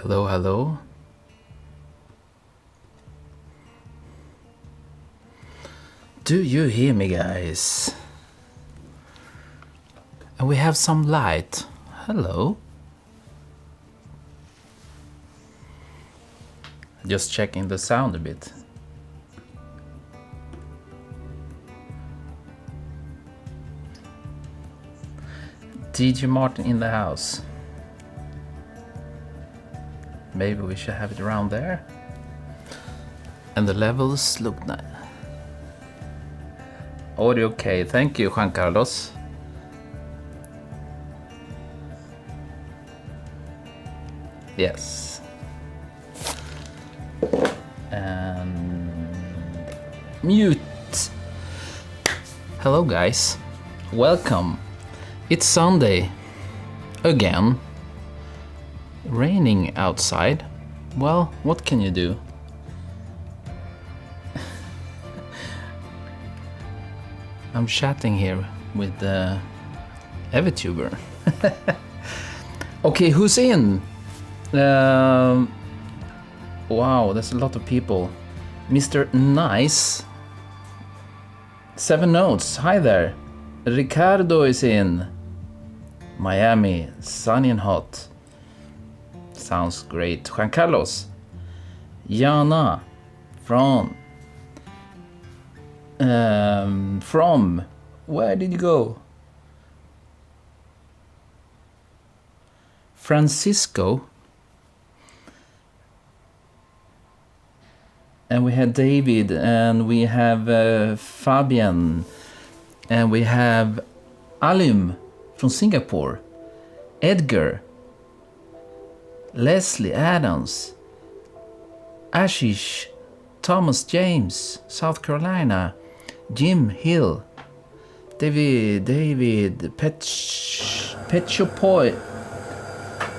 Hello, hello. Do you hear me, guys? And we have some light. Hello. Just checking the sound a bit. DJ Martin in the house. Maybe we should have it around there. And the levels look nice. Audio okay, thank you, Juan Carlos. Yes. And mute. Hello guys, welcome. It's Sunday again. Raining outside. Well, what can you do? I'm chatting here with the EveTuber. Okay, who's in? Wow, there's a lot of people. Mr. Nice. 7 Notes, hi there. Ricardo is in. Miami, sunny and hot. Sounds great. Juan Carlos. Jana. From. Where did you go? Francisco. And we have David, and we have Fabian, and we have Alim from Singapore, Edgar, Leslie Adams, Ashish, Thomas James, South Carolina, Jim Hill, David, Pet Shop Boy,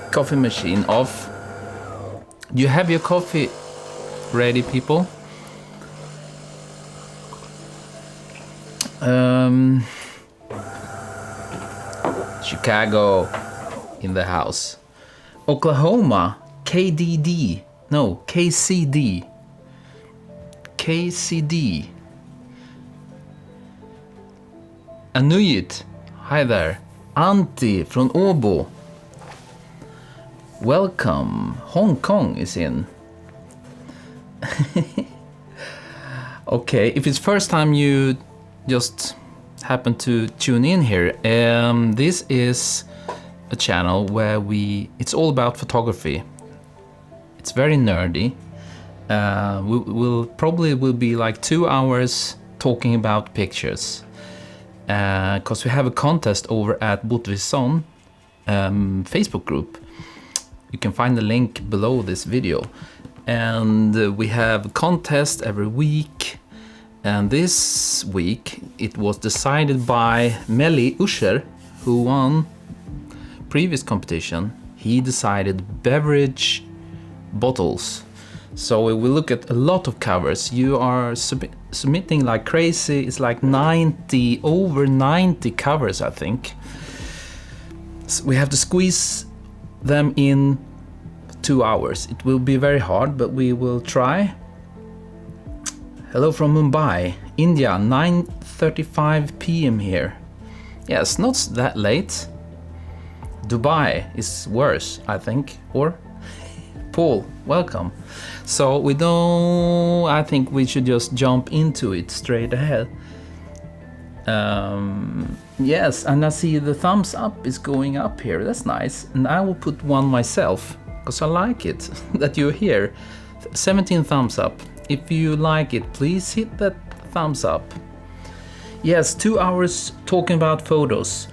coffee machine off. You have your coffee ready, people? Chicago in the house. Oklahoma, KCD. Anuyit, hi there. Antti from Åbo. Welcome. Hong Kong is in. Okay, if it's first time you just happen to tune in here, this is a channel where it's all about photography. It's very nerdy. We'll probably be like 2 hours talking about pictures, because we have a contest over at Botvidsson Facebook group. You can find the link below this video. And we have a contest every week. And this week it was decided by Melly Usher, who won previous competition. He decided beverage bottles. So we will look at a lot of covers. You are submitting like crazy. It's like over 90 covers, I think. So we have to squeeze them in 2 hours. It will be very hard, but we will try. Hello from Mumbai, India, 9:35 p.m. here. Yes, not that late. Dubai is worse, I think. Or Paul, welcome. So I think we should just jump into it straight ahead. Yes, and I see the thumbs up is going up here. That's nice. And I will put one myself because I like it that you're here. 17 thumbs up. If you like it, please hit that thumbs up. Yes, 2 hours talking about photos.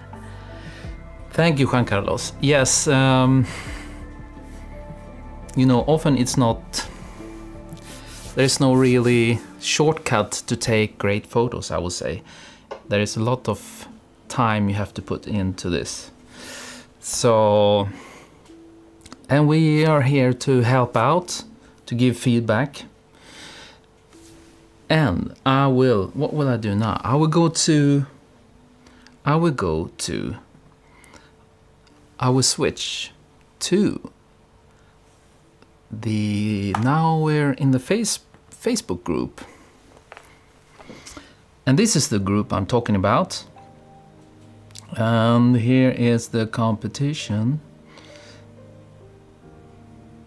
Thank you, Juan Carlos. Yes, you know, often it's not, there's no really shortcut to take great photos, I would say. There is a lot of time you have to put into this. So, and we are here to help out, to give feedback. And what will I do now? I will switch to now we're in the Facebook group. And this is the group I'm talking about. And here is the competition.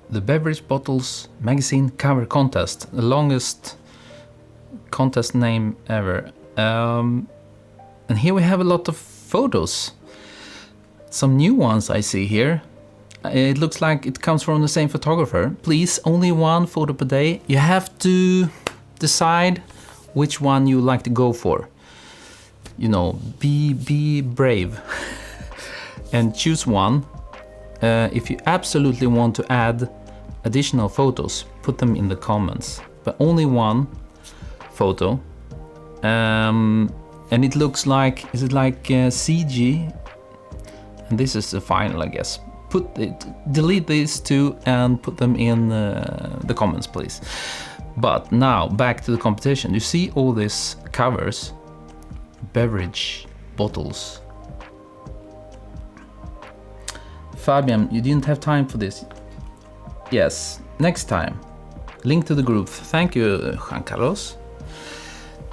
The Beverage Bottles Magazine Cover Contest. The longest contest name ever. And here we have a lot of photos. Some new ones I see here. It looks like it comes from the same photographer. Please, only one photo per day. You have to decide which one you like to go for. You know, be brave and choose one. If you absolutely want to add additional photos, put them in the comments. But only one photo. And it looks like, is it like CG? And this is the final, I guess. Delete these two and put them in the comments, please. But now back to the competition. You see all these covers, beverage bottles. Fabian, you didn't have time for this. Yes, next time. Link to the group. Thank you, Juan Carlos.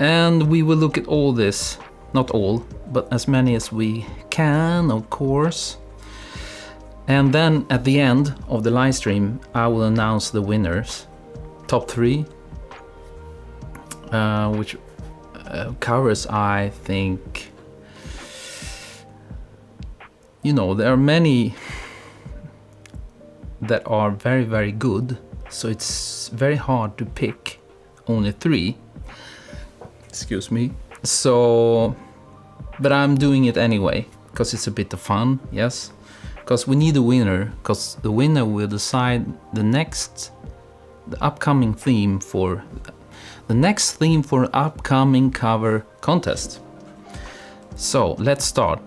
And we will look at all this. Not all, but as many as we can, of course. And then at the end of the live stream, I will announce the winners. Top 3. Which covers, I think, you know, there are many that are very, very good. So it's very hard to pick only 3. Excuse me. So, but I'm doing it anyway, because it's a bit of fun, yes. Because we need a winner, because the winner will decide the upcoming theme for upcoming cover contest. So let's start.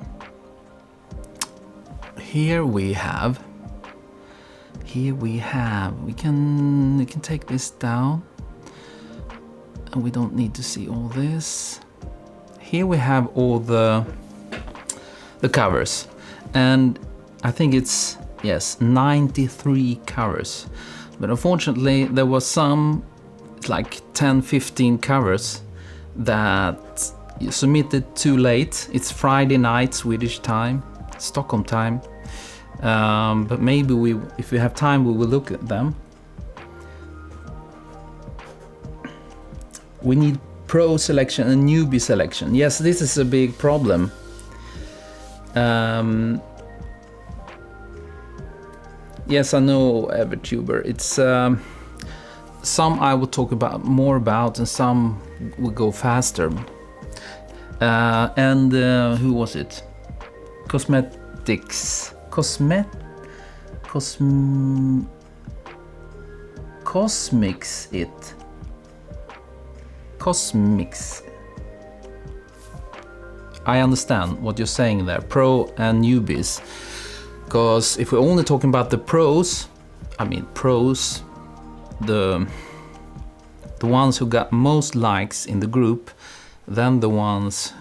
Here we can take this down, and we don't need to see all this. Here we have all the covers, and I think it's, yes, 93 covers. But unfortunately there was some, like 10-15 covers that you submitted too late. It's Friday night Swedish time, Stockholm time. But maybe if we have time, we will look at them. We need pro selection and newbie selection. Yes, this is a big problem. Yes, I know, Evertuber. It's some I will talk about more about, and some will go faster. And who was it? Cosmetics. Cosmics it. Cosmics. I understand what you're saying there, pro and newbies. Because if we're only talking about the pros, the ones who got most likes in the group, then the ones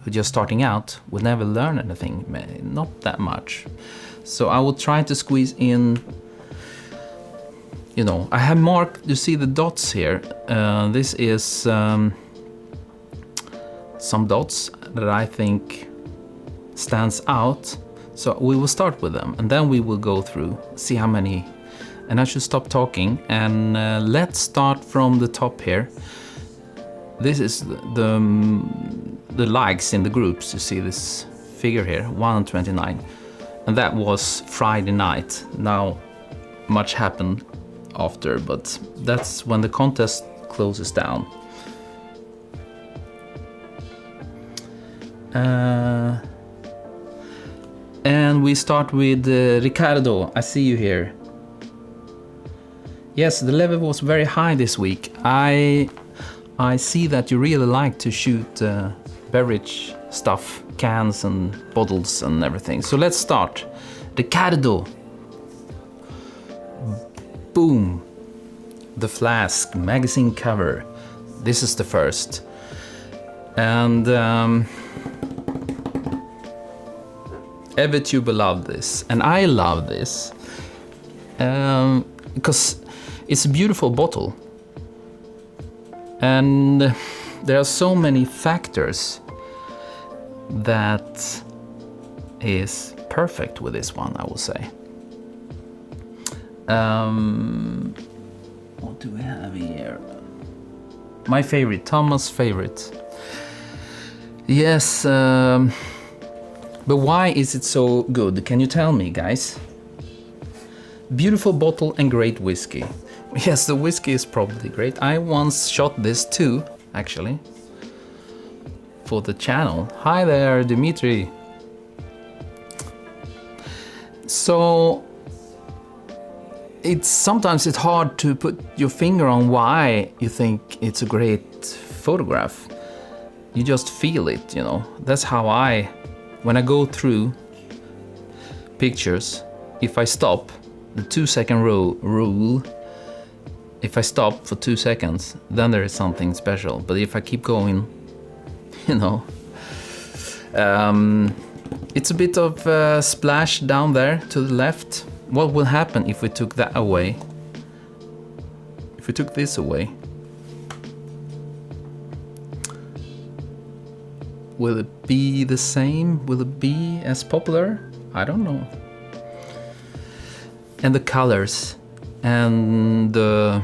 who are just starting out will never learn anything, not that much. So I will try to squeeze in, you know, I have marked, you see the dots here. This is some dots that I think stands out. So we will start with them and then we will go through, see how many. And I should stop talking and let's start from the top here. This is the likes in the groups. You see this figure here, 129. And that was Friday night. Now much happened after, but that's when the contest closes down. And we start with Ricardo. I see you here. Yes, the level was very high this week. I see that you really like to shoot beverage stuff, cans and bottles and everything. So let's start. Ricardo. Boom. The Flask magazine cover. This is the first. And EveTuber loved this, and I love this because it's a beautiful bottle, and there are so many factors that is perfect with this one, I will say. What do we have here? My favorite, Thomas' favorite. Yes. But why is it so good? Can you tell me, guys? Beautiful bottle and great whiskey. Yes, the whiskey is probably great. I once shot this too, actually, for the channel. Hi there, Dimitri. So sometimes it's hard to put your finger on why you think it's a great photograph. You just feel it, you know. That's how when I go through pictures, if I stop, the 2-second rule, if I stop for 2 seconds, then there is something special. But if I keep going, you know, it's a bit of a splash down there to the left. What will happen if we took that away? If we took this away? Will it be the same? Will it be as popular? I don't know. And the colors and the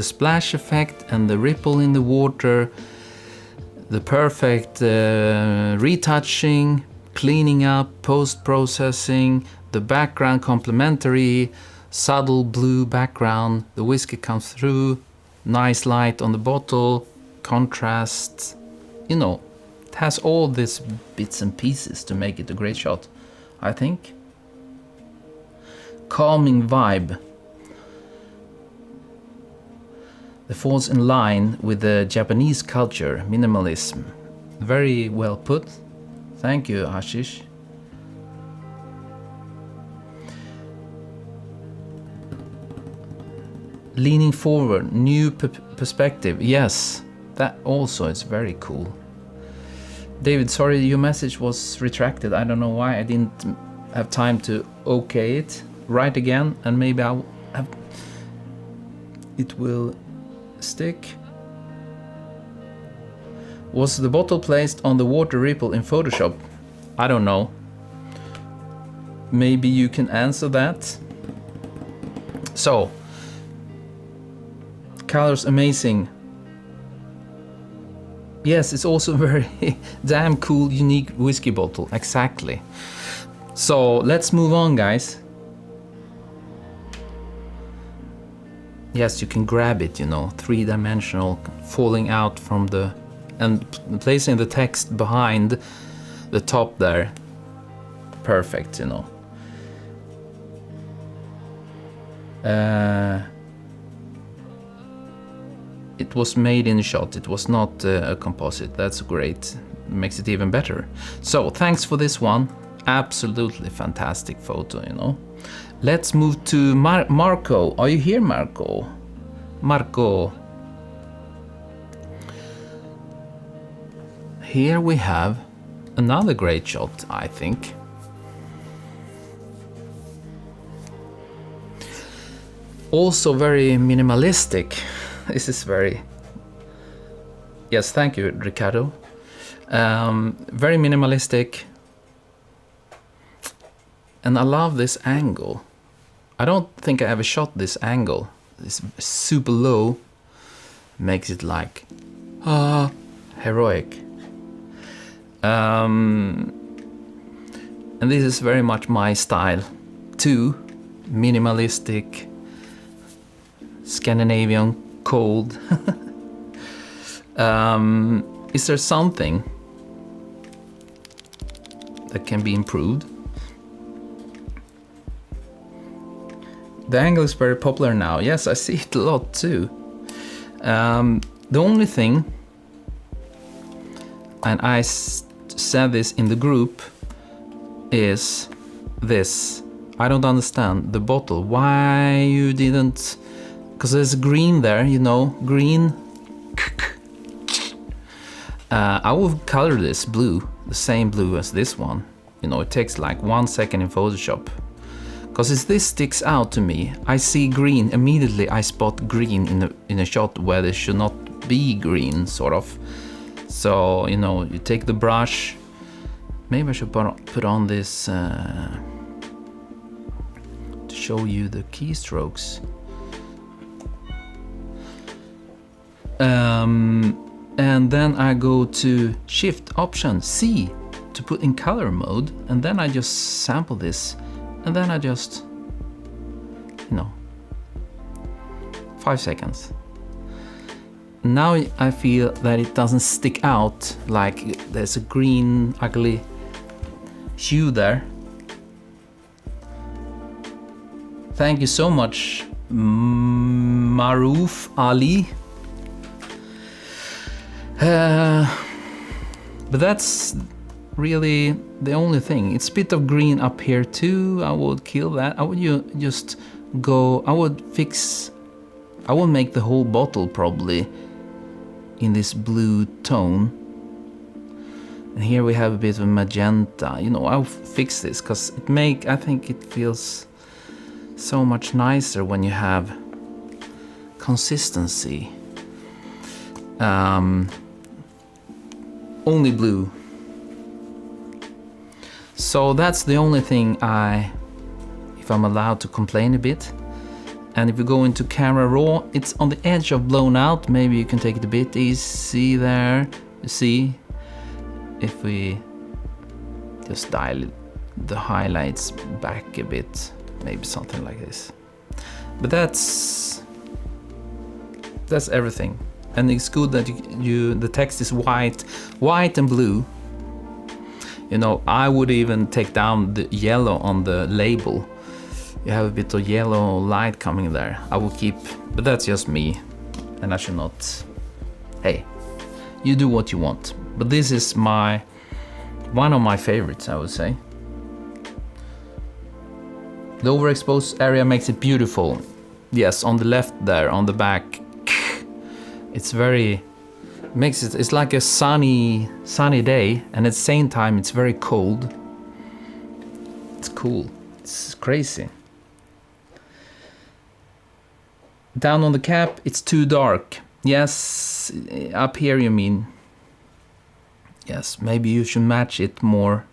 splash effect and the ripple in the water, the perfect retouching, cleaning up, post-processing, the background complementary, subtle blue background, the whiskey comes through, nice light on the bottle, contrast, you know. Has all these bits and pieces to make it a great shot, I think. Calming vibe. That falls in line with the Japanese culture, minimalism. Very well put. Thank you, Ashish. Leaning forward, new perspective. Yes, that also is very cool. David, sorry, your message was retracted. I don't know why. I didn't have time to okay it. Write again, and maybe it will stick. Was the bottle placed on the water ripple in Photoshop? I don't know. Maybe you can answer that. So, colors amazing. Yes, it's also very damn cool, unique whiskey bottle. Exactly. So let's move on, guys. Yes, you can grab it, you know, 3-dimensional, falling out from the, and placing the text behind the top there. Perfect, you know. It was made in a shot, it was not a composite. That's great, makes it even better. So thanks for this one, absolutely fantastic photo, you know. Let's move to Marco. Are you here, Marco? Marco. Here we have another great shot, I think. Also very minimalistic. This is very... Yes, thank you, Ricardo. Very minimalistic, And I love this angle. I don't think I ever shot this angle. It's super low, makes it like heroic. And this is very much my style too. Minimalistic, Scandinavian, cold. Is there something that can be improved? The angle is very popular now. Yes, I see it a lot too. The only thing, and I said this in the group, is this. I don't understand the bottle. Why you didn't... Because there's green there, you know, green. I will color this blue, the same blue as this one. You know, it takes like 1 second in Photoshop. Because if this sticks out to me, I see green, immediately I spot green in a shot where there should not be green, sort of. So, you know, you take the brush. Maybe I should put on this to show you the keystrokes. And then I go to Shift Option C to put in color mode, and then I just sample this, and then I just, you know, 5 seconds. Now I feel that it doesn't stick out like there's a green ugly hue there. Thank you so much, Maruf Ali. But that's really the only thing. It's a bit of green up here too. I would kill that. I would just go, I would make the whole bottle probably in this blue tone. And here we have a bit of magenta. You know, I'll fix this because I think it feels so much nicer when you have consistency. Only blue. So that's the only thing if I'm allowed to complain a bit. And if we go into camera raw, it's on the edge of blown out. Maybe you can take it a bit easy there. You see, if we just dial the highlights back a bit, maybe something like this. But that's everything. And it's good that the text is white and blue. You know, I would even take down the yellow on the label. You have a bit of yellow light coming there. I will keep, but that's just me, and I should not. Hey, you do what you want. But this is one of my favorites, I would say. The overexposed area makes it beautiful. Yes, on the left there, on the back. It's it's like a sunny day, and at the same time it's very cold. It's cool. It's crazy. Down on the cap, it's too dark. Yes, up here you mean. Yes, maybe you should match it more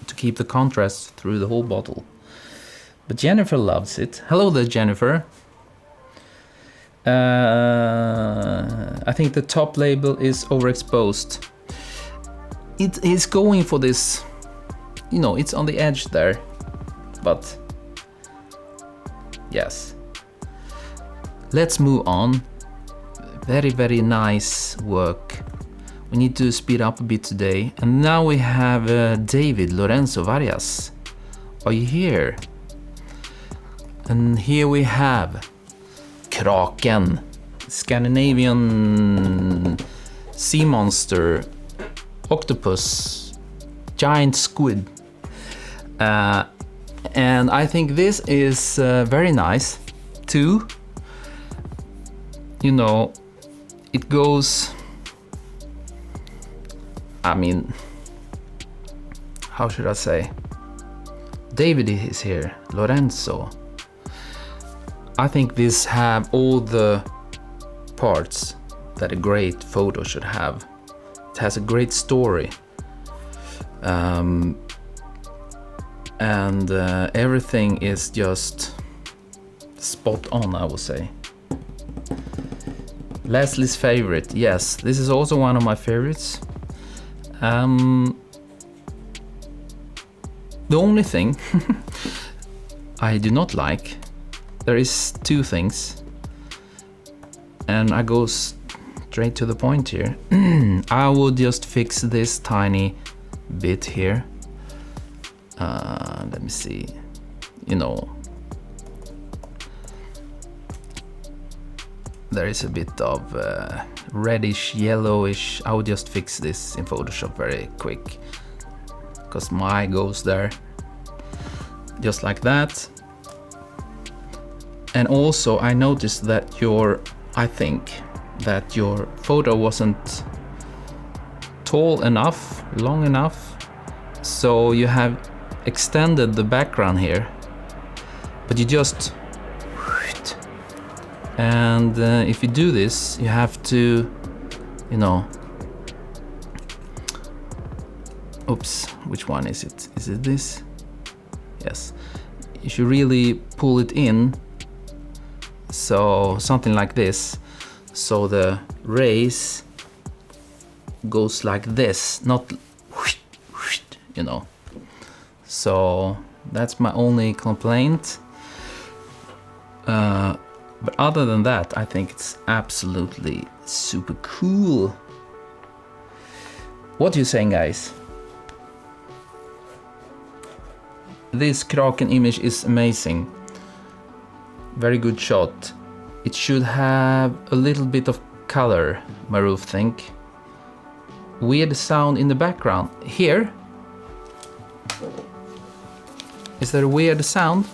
to keep the contrast through the whole bottle. But Jennifer loves it. Hello there, Jennifer. I think the top label is overexposed. It is going for this, you know, it's on the edge there, but yes. Let's move on. Very, very nice work. We need to speed up a bit today. And now we have David Lorenzo Varias. Are you here? And here we have Kraken, Scandinavian sea monster, octopus, giant squid. And I think this is very nice too. You know, it goes, I mean, how should I say? David is here, Lorenzo. I think this have all the parts that a great photo should have. It has a great story. and everything is just spot on, I would say. Leslie's favorite, yes, this is also one of my favorites. The only thing I do not like, there is two things, and I go straight to the point here. I would just fix this tiny bit here. Let me see, you know, there is a bit of reddish, yellowish. I would just fix this in Photoshop very quick, because my eye goes there, just like that. And also I noticed that I think that your photo wasn't tall enough, long enough, so you have extended the background here, but you just, and if you do this, you have to, you know, oops, which one is it? Is it this? Yes. You should really pull it in, so something like this, so the rays goes like this, not, you know. So that's my only complaint. But other than that, I think it's absolutely super cool. What are you saying, guys? This Kraken image is amazing. Very good shot. It should have a little bit of color, Maruf think. Weird sound in the background. Here? Is there a weird sound?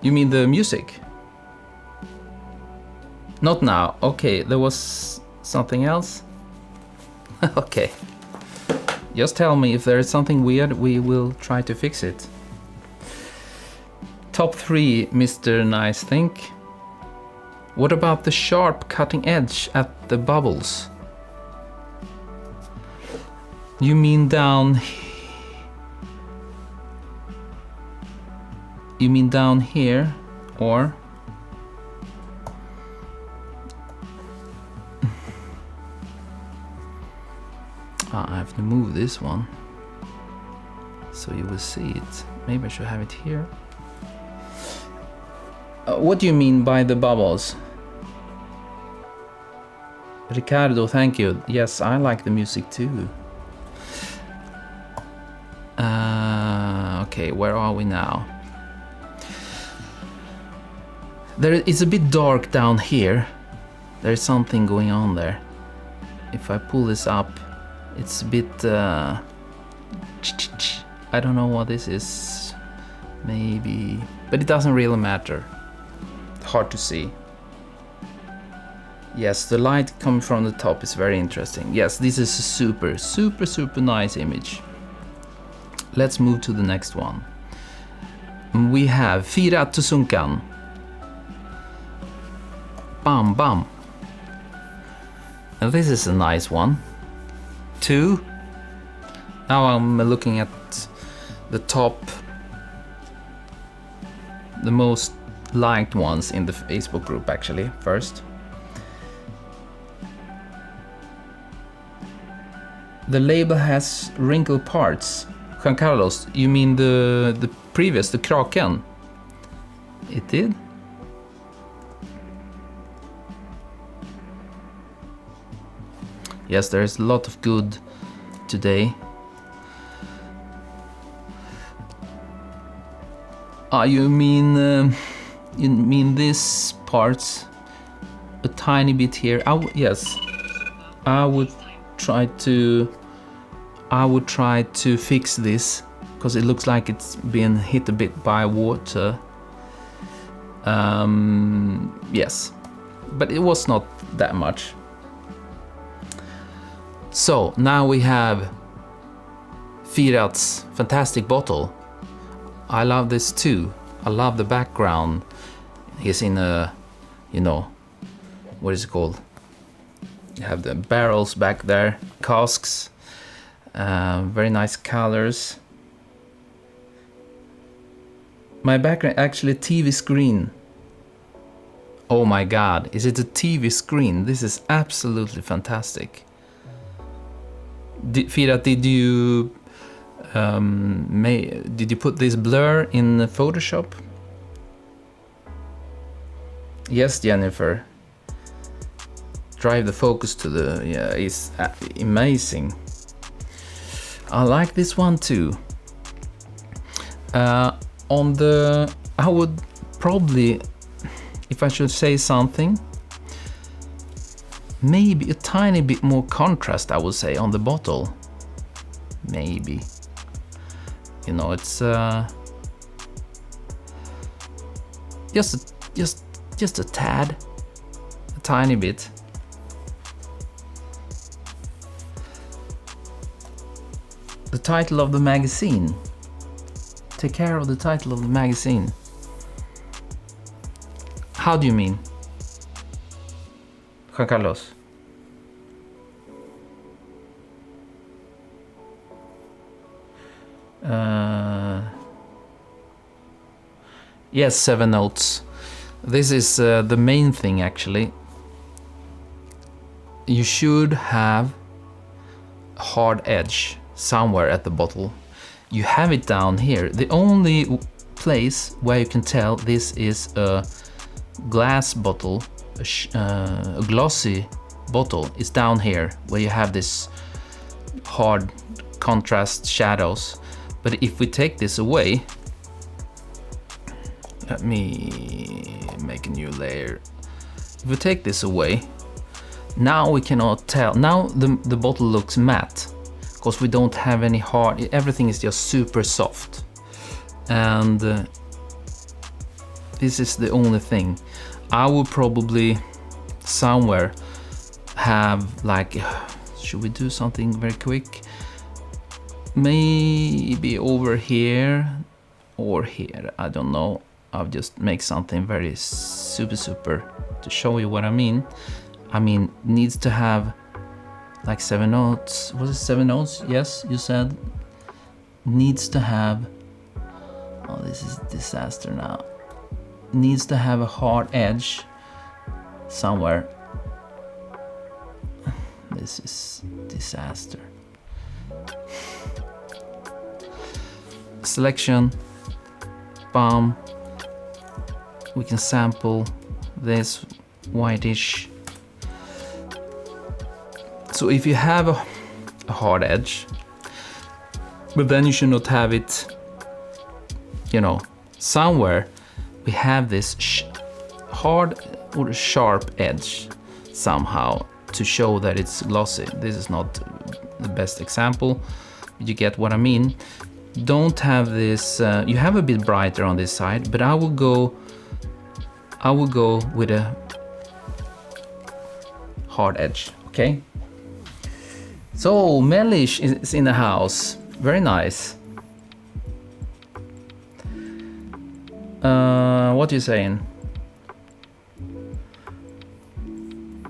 You mean the music? Not now. Okay, there was something else. Okay. Just tell me if there is something weird, we will try to fix it. Top 3, Mr. Nice Think. What about the sharp cutting edge at the bubbles? You mean down... You mean down here, or? I have to move this one, so you will see it. Maybe I should have it here. What do you mean by the bubbles? Ricardo, thank you. Yes, I like the music too. Okay, where are we now? It's a bit dark down here. There's something going on there. If I pull this up, it's a bit... I don't know what this is. Maybe... But it doesn't really matter. Hard to see. Yes, the light coming from the top is very interesting. Yes, this is a super, super, super nice image. Let's move to the next one. We have Fira Tusunkan. Bam bam. And this is a nice one. 2. Now I'm looking at the top, the most liked ones in the Facebook group actually, first. The label has wrinkled parts. Juan Carlos, you mean the previous, the Kraken? It did? Yes, there's a lot of good today. You mean this parts? A tiny bit here. Yes, I would try to fix this, because it looks like it's been hit a bit by water. Yes, but it was not that much. So now we have Firat's fantastic bottle. I love this too. I love the background. He's in a you know, what is it called? You have the barrels back there, casks, very nice colors. My background actually TV screen. Oh my god, is it a TV screen? This is absolutely fantastic. Firat, did you put this blur in Photoshop? Yes, Jennifer. Drive the focus to the, yeah, it's amazing. I like this one too. On the, I would probably, if I should say something, maybe a tiny bit more contrast, I would say, on the bottle. Maybe. You know, it's just a tad, a tiny bit. The title of the magazine. Take care of the title of the magazine. How do you mean? Juan Carlos. Yes, 7 notes. This is the main thing actually. You should have a hard edge somewhere at the bottle. You have it down here. The only place where you can tell this is a glass bottle, a glossy bottle, is down here where you have this hard contrast shadows. But if we take this away, let me make a new layer. If we take this away, now we cannot tell. Now the bottle looks matte because we don't have any hard, everything is just super soft. And this is the only thing. I would probably somewhere have like, should we do something very quick? Maybe over here or here, I don't know. I'll just make something very super to show you what I mean. I mean, needs to have like 7 notes. Was it 7 notes? Yes, you said. Needs to have, oh, this is a disaster now. Needs to have a hard edge somewhere. This is disaster. Selection, bomb. We can sample this whitish. So if you have a hard edge, but then you should not have it, you know, somewhere we have this hard or sharp edge somehow to show that it's glossy. This is not the best example, but you get what I mean. Don't have this, you have a bit brighter on this side, but I will go with a hard edge, okay? So Melish is in the house, very nice. What are you saying?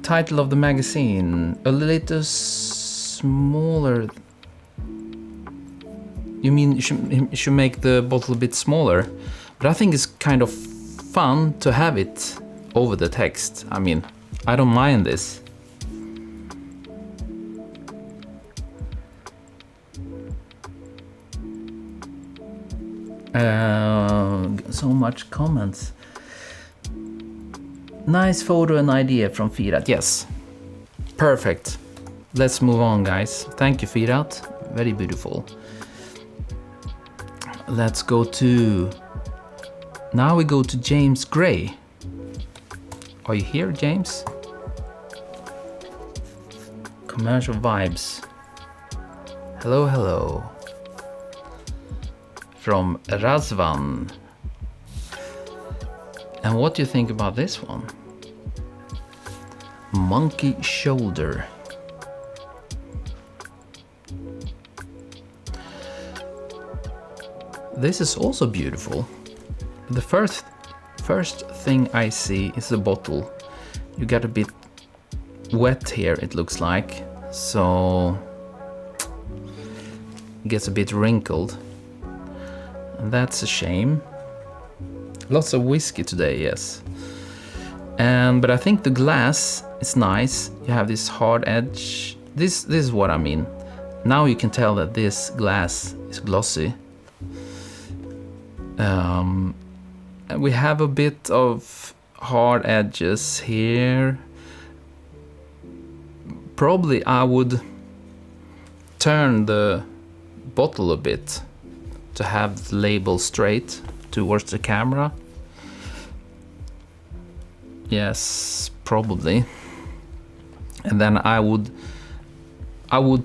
Title of the magazine, a little smaller. You mean you should make the bottle a bit smaller? But I think it's kind of fun to have it over the text. I mean, I don't mind this. So much comments. Nice photo and idea from Firat. Yes, perfect. Let's move on, guys. Thank you, Firat. Very beautiful. Let's go to, now we go to James Gray. Are you here, James? Commercial vibes. Hello, hello. From Razvan. And what do you think about this one? Monkey shoulder. This is also beautiful. The first first thing I see is the bottle. You got a bit wet here, it looks like, so it gets a bit wrinkled, and that's a shame. Lots of whiskey today, yes. But I think the glass is nice. You have this hard edge. This is what I mean. Now you can tell that this glass is glossy. And we have a bit of hard edges here. Probably I would turn the bottle a bit to have the label straight towards the camera. Yes, probably. And then I would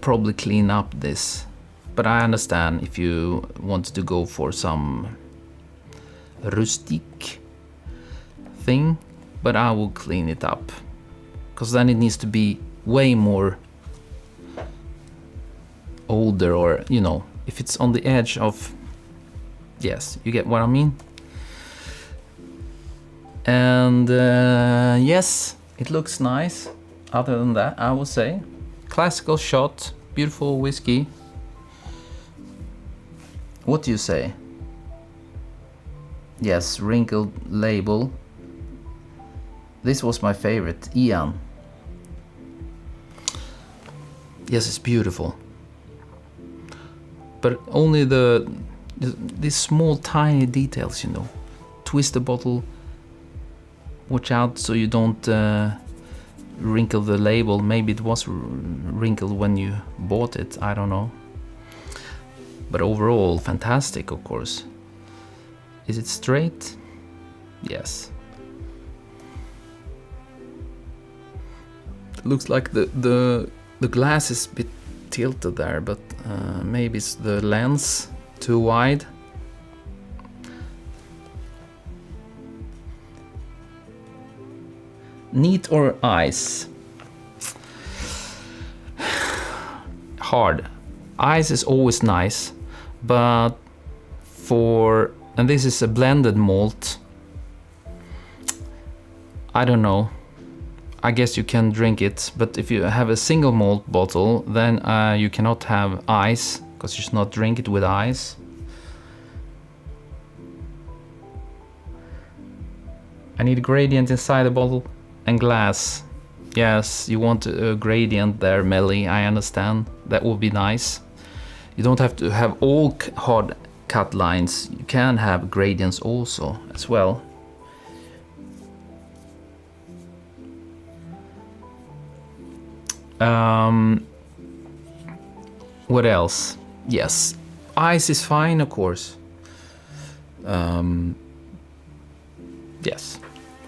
probably clean up this. But I understand if you want to go for some rustic thing, but I will clean it up, because then it needs to be way more older, or you know, if it's on the edge of, yes, you get what I mean. And yes, it looks nice. Other than that, I would say classical shot, beautiful whiskey. What do you say? Yes, wrinkled label. This was my favorite, Ian. Yes, it's beautiful. But only these small tiny details, you know. Twist the bottle. Watch out so you don't wrinkle the label. Maybe it was wrinkled when you bought it, I don't know. But overall, fantastic, of course. Is it straight? Yes. It looks like the glass is a bit tilted there, but maybe it's the lens too wide. Neat or ice? Hard. Ice is always nice, but and this is a blended malt. I don't know. I guess you can drink it, but if you have a single malt bottle, then you cannot have ice, because you should not drink it with ice. I need a gradient inside the bottle and glass. Yes, you want a gradient there, Melly, I understand. That would be nice. You don't have to have all hard cut lines. You can have gradients also as well. What else? Yes, ice is fine, of course. Yes.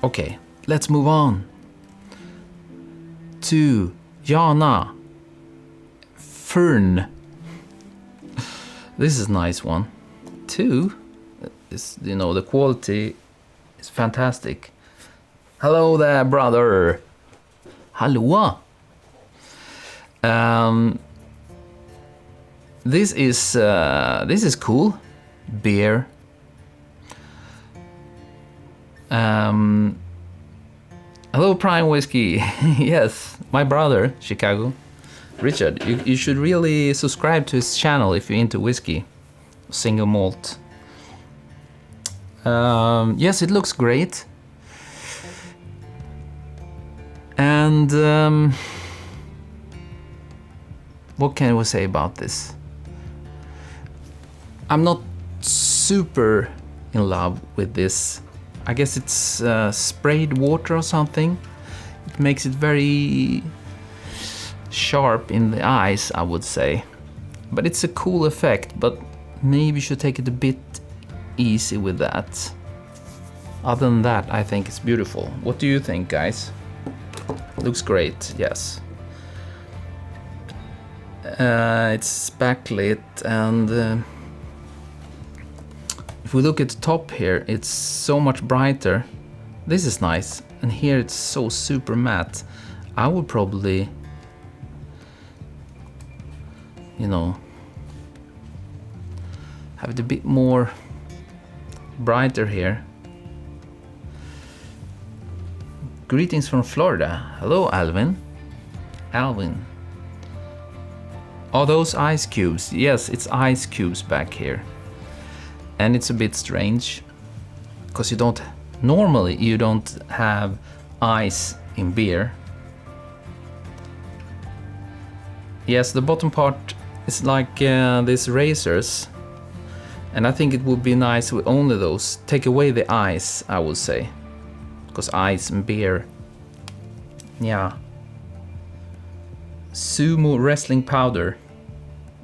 Okay, let's move on to Jana Fern. This is a nice one too. You know, the quality is fantastic. Hello there, brother. Hallå. This is cool. Beer. Hello, Prime Whiskey. Yes, my brother, Chicago. Richard, you should really subscribe to his channel if you're into whiskey. Single malt. Yes, it looks great. And what can we say about this? I'm not super in love with this. I guess it's sprayed water or something. It makes it very sharp in the eyes, I would say. But it's a cool effect, but maybe you should take it a bit easy with that. Other than that, I think it's beautiful. What do you think, guys? Looks great, yes. It's backlit, and if we look at the top here, it's so much brighter. This is nice, and here it's so super matte. I would probably, you know, have it a bit more brighter here. Greetings from Florida. Hello, Alvin. Alvin. Are those ice cubes? Yes, it's ice cubes back here. And it's a bit strange, because normally you don't have ice in beer. Yes, the bottom part is like these razors. And I think it would be nice with only those. Take away the ice, I would say. Because ice and beer. Yeah. Sumo wrestling powder.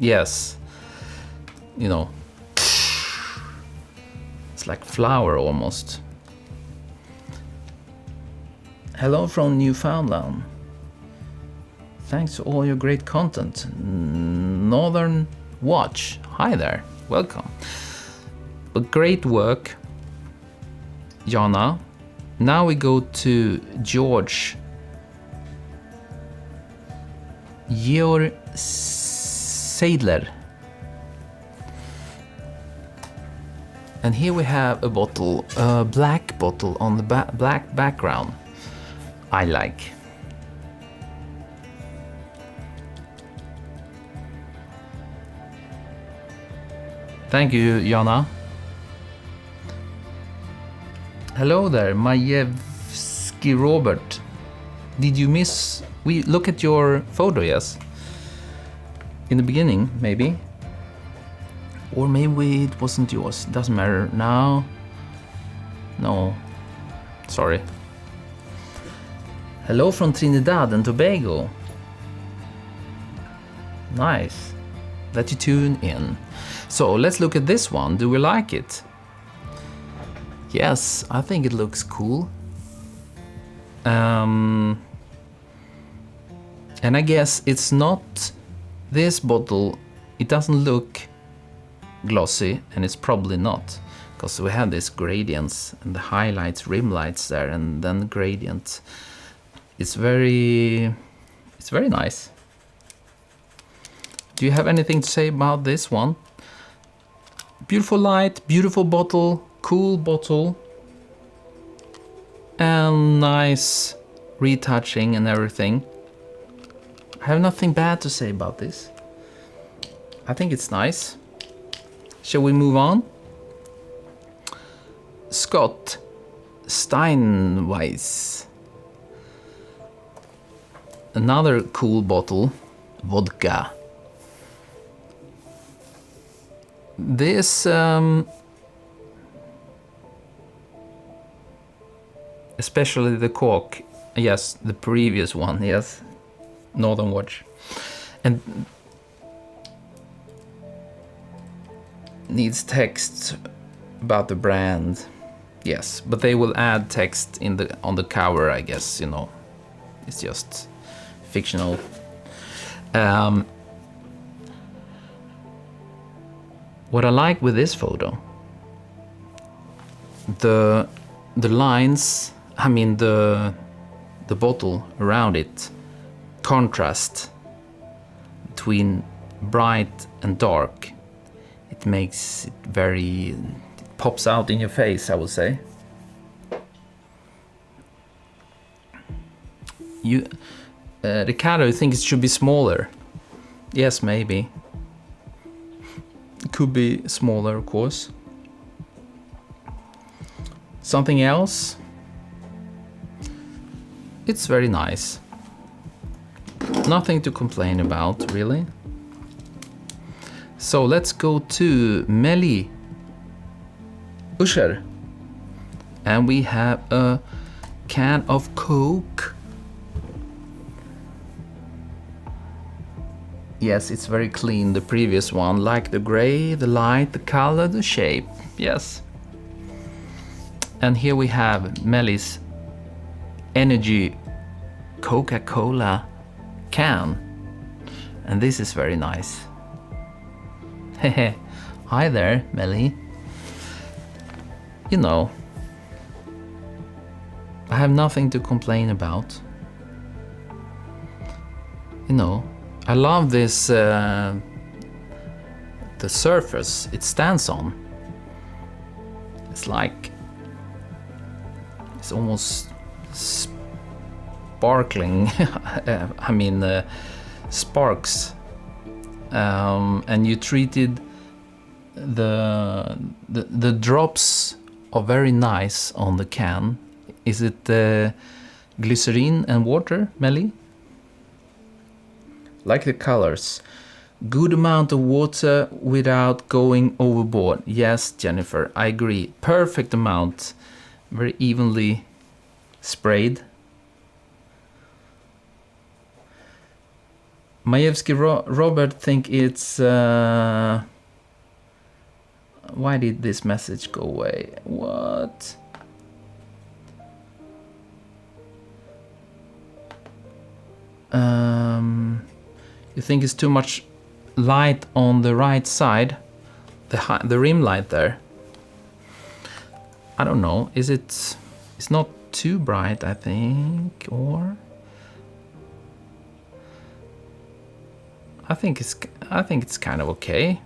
Yes. You know. It's like flour almost. Hello from Newfoundland. Thanks for all your great content. Northern Watch. Hi there. Welcome. But great work, Jana. Now we go to George Seidler. And here we have a bottle, a black bottle on the black background. I like. Thank you, Jana. Hello there, Majewski Robert. Did you miss? We look at your photo, yes? In the beginning, maybe? Or maybe it wasn't yours. Doesn't matter now. No. Sorry. Hello from Trinidad and Tobago. Nice that you tune in. So let's look at this one. Do we like it? Yes, I think it looks cool. And I guess it's not this bottle. It doesn't look glossy, and it's probably not, because we have these gradients and the highlights, rim lights there, and then the gradient. It's very nice. Do you have anything to say about this one? Beautiful light, beautiful bottle, cool bottle, and nice retouching and everything. I have nothing bad to say about this. I think it's nice. Shall we move on? Scott Steinweiss. Another cool bottle, vodka. This, especially the cork, yes, the previous one, yes, Northern Watch, and needs text about the brand, yes, but they will add text on the cover, I guess, you know, it's just fictional. What I like with this photo, the lines, I mean the bottle around it, contrast between bright and dark. It makes it it pops out in your face, I would say. Ricardo, you think it should be smaller? Yes, maybe. It could be smaller, of course. Something else? It's very nice. Nothing to complain about, really. So let's go to Melly Usher. And we have a can of Coke. Yes, it's very clean, the previous one, like the gray, the light, the color, the shape, yes. And here we have Melly's Energy Coca-Cola can. And this is very nice. Hehe, hi there, Melly. You know, I have nothing to complain about. You know, I love this, the surface it stands on. It's like, it's almost sparkling, I mean sparks, and you treated the drops are very nice on the can. Is it glycerin and water, Melly? Like the colors. Good amount of water without going overboard. Yes, Jennifer, I agree. Perfect amount. Very evenly sprayed. Majewski Robert think it's... why did this message go away? What? You think it's too much light on the right side, the rim light there? I don't know. Is it? It's not too bright, I think, or I think it's kind of okay.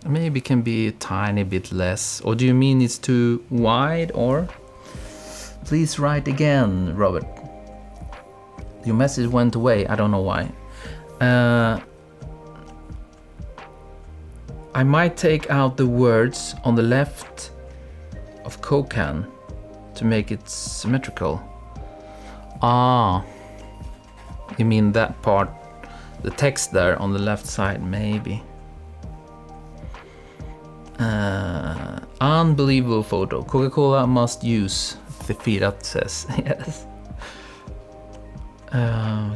Maybe it can be a tiny bit less. Or do you mean it's too wide? Or please write again, Robert. Your message went away. I don't know why. I might take out the words on the left of Kokan to make it symmetrical. Ah, you mean that part, the text there on the left side, maybe. Unbelievable photo. Coca-Cola must use, Firat says. Yes.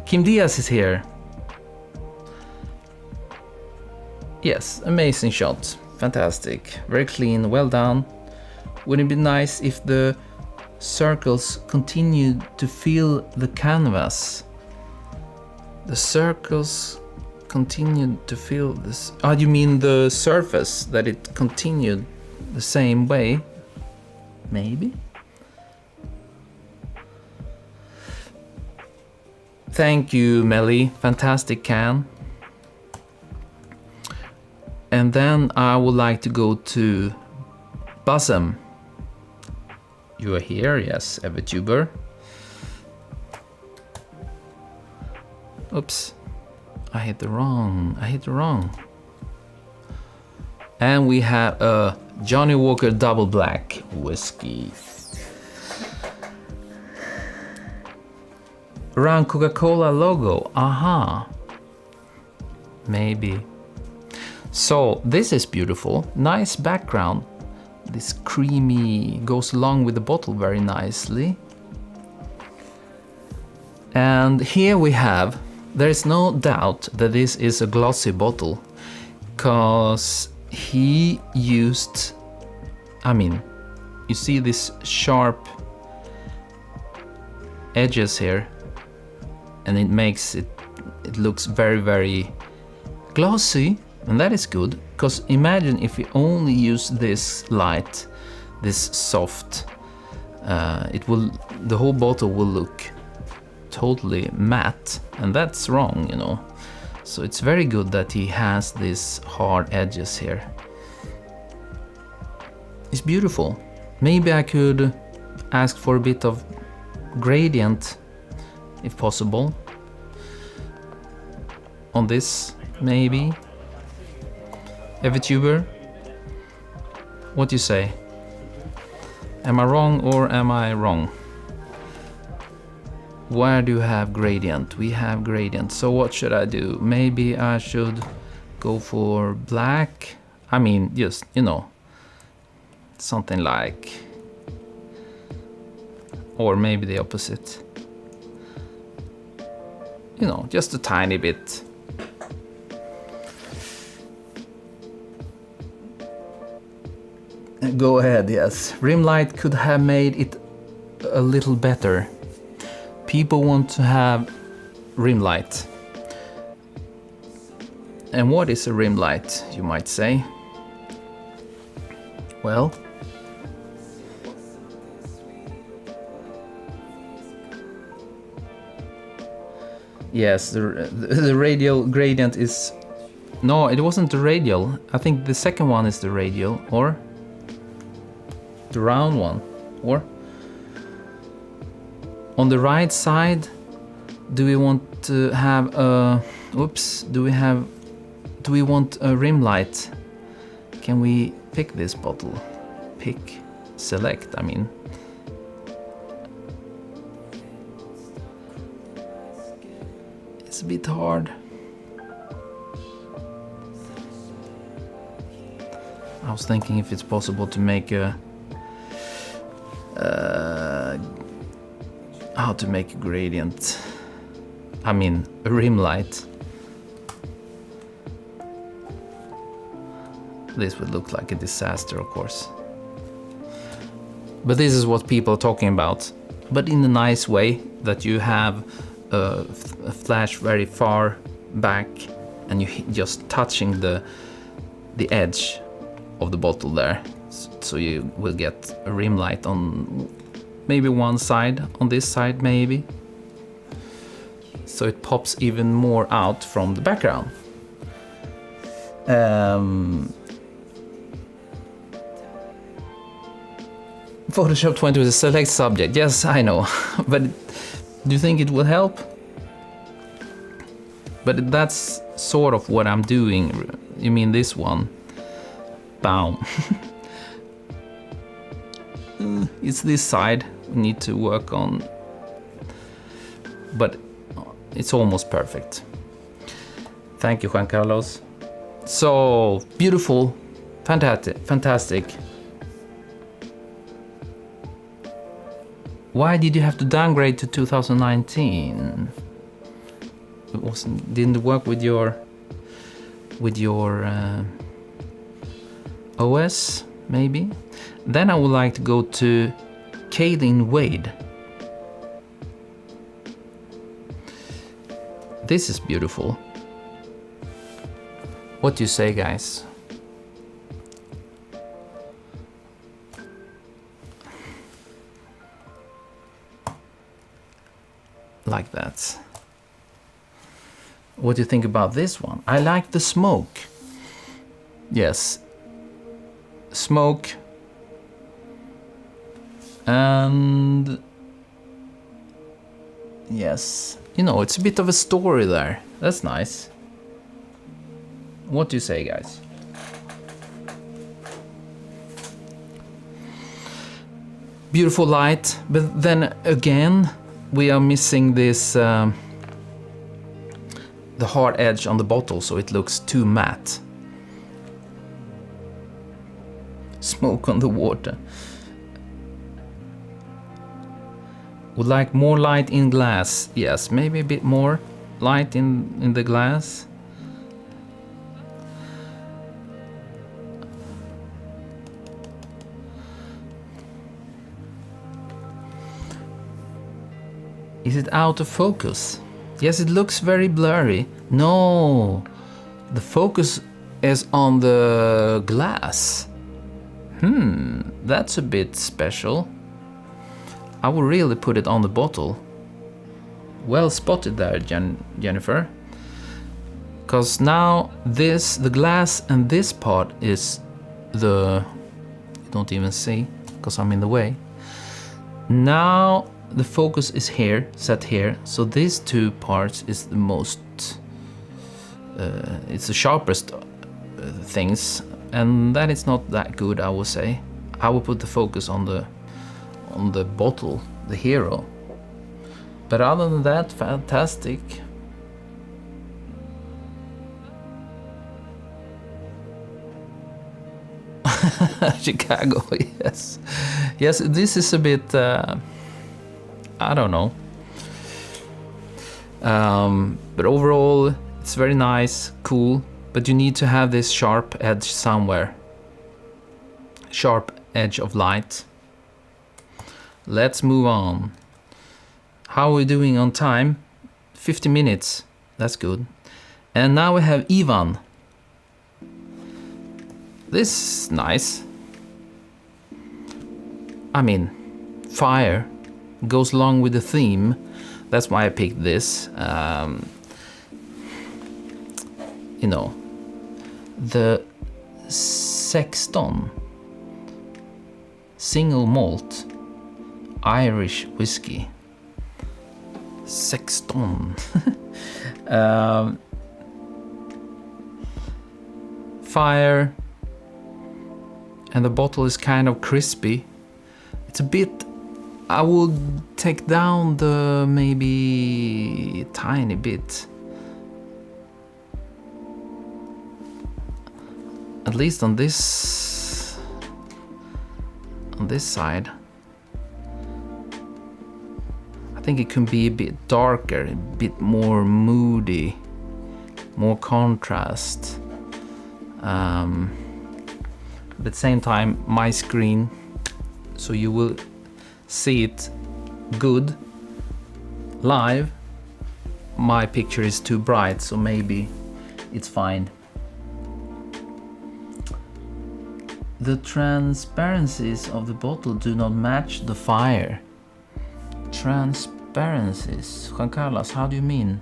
Kim Diaz is here. Yes, amazing shot. Fantastic. Very clean, well done. Wouldn't it be nice if the circles continued to fill the canvas? The circles continued to fill this. Oh, you mean the surface, that it continued the same way? Maybe? Thank you, Melly. Fantastic can. And then I would like to go to Bassem. You are here, yes, EverTuber. Oops, I hit the wrong. And we have a Johnny Walker Double Black whiskey. Around Coca-Cola logo, aha. Maybe. So this is beautiful, nice background. This creamy goes along with the bottle very nicely. And here we have, there is no doubt that this is a glossy bottle, because he used, I mean, you see this sharp edges here, and it makes it looks very, very glossy. And that is good, because imagine if we only use this light, this soft, the whole bottle will look totally matte, and that's wrong, you know. So it's very good that he has these hard edges here. It's beautiful. Maybe I could ask for a bit of gradient, if possible, on this, maybe. EverTuber, what do you say? Am I wrong or am I wrong? Where do you have gradient? We have gradient, so what should I do? Maybe I should go for black? I mean, just, you know, something like, or maybe the opposite. You know, just a tiny bit. Go ahead, yes. Rim light could have made it a little better. People want to have rim light. And what is a rim light, you might say? Well, yes, the radial gradient is... No, it wasn't the radial. I think the second one is the radial, or the round one, or On the right side, do we want to have a, oops, do we want a rim light? Can we pick this bottle? Pick, select, I mean. It's a bit hard. I was thinking if it's possible to make a how to make a gradient. I mean a rim light. This would look like a disaster, of course. But this is what people are talking about. But in a nice way, that you have a flash very far back and you just touching the edge of the bottle there. So you will get a rim light on maybe one side, on this side maybe. So it pops even more out from the background. Photoshop 20 with a select subject. Yes, I know. But do you think it will help? But that's sort of what I'm doing. You mean this one? Boom. It's this side we need to work on. But it's almost perfect. Thank you, Juan Carlos. So beautiful. Fantastic. Why did you have to downgrade to 2019? Didn't work with your OS maybe? Then I would like to go to Kaylin Wade. This is beautiful. What do you say, guys? Like that. What do you think about this one? I like the smoke. Yes. Smoke. And yes, you know, it's a bit of a story there. That's nice. What do you say, guys? Beautiful light, but then again we are missing this the hard edge on the bottle, so it looks too matte. Smoke on the water. Would like more light in glass. Yes, maybe a bit more light in the glass. Is it out of focus? Yes, it looks very blurry. No, the focus is on the glass. That's a bit special. I will really put it on the bottle. Well spotted there, Jennifer. Because now this, the glass and this part is the... You don't even see, because I'm in the way. Now the focus is here, set here. So these two parts is the most... it's the sharpest things. And that is not that good, I would say. I will put the focus on the bottle, the hero. But other than that, fantastic. Chicago, yes. Yes, this is a bit, I don't know. But overall, it's very nice, cool. But you need to have this sharp edge somewhere. Sharp edge of light. Let's move on. How are we doing on time? 50 minutes. That's good. And now we have Ivan. This is nice. I mean, fire goes along with the theme. That's why I picked this. You know, the Sexton single malt Irish whiskey. Sexton. Fire, and the bottle is kind of crispy. It's a bit, I would take down the maybe tiny bit, at least on this side. I think it can be a bit darker, a bit more moody, more contrast. But at the same time, my screen, so you will see it good live. My picture is too bright, so maybe it's fine. The transparencies of the bottle do not match the fire. Transparencies. Juan Carlos, how do you mean?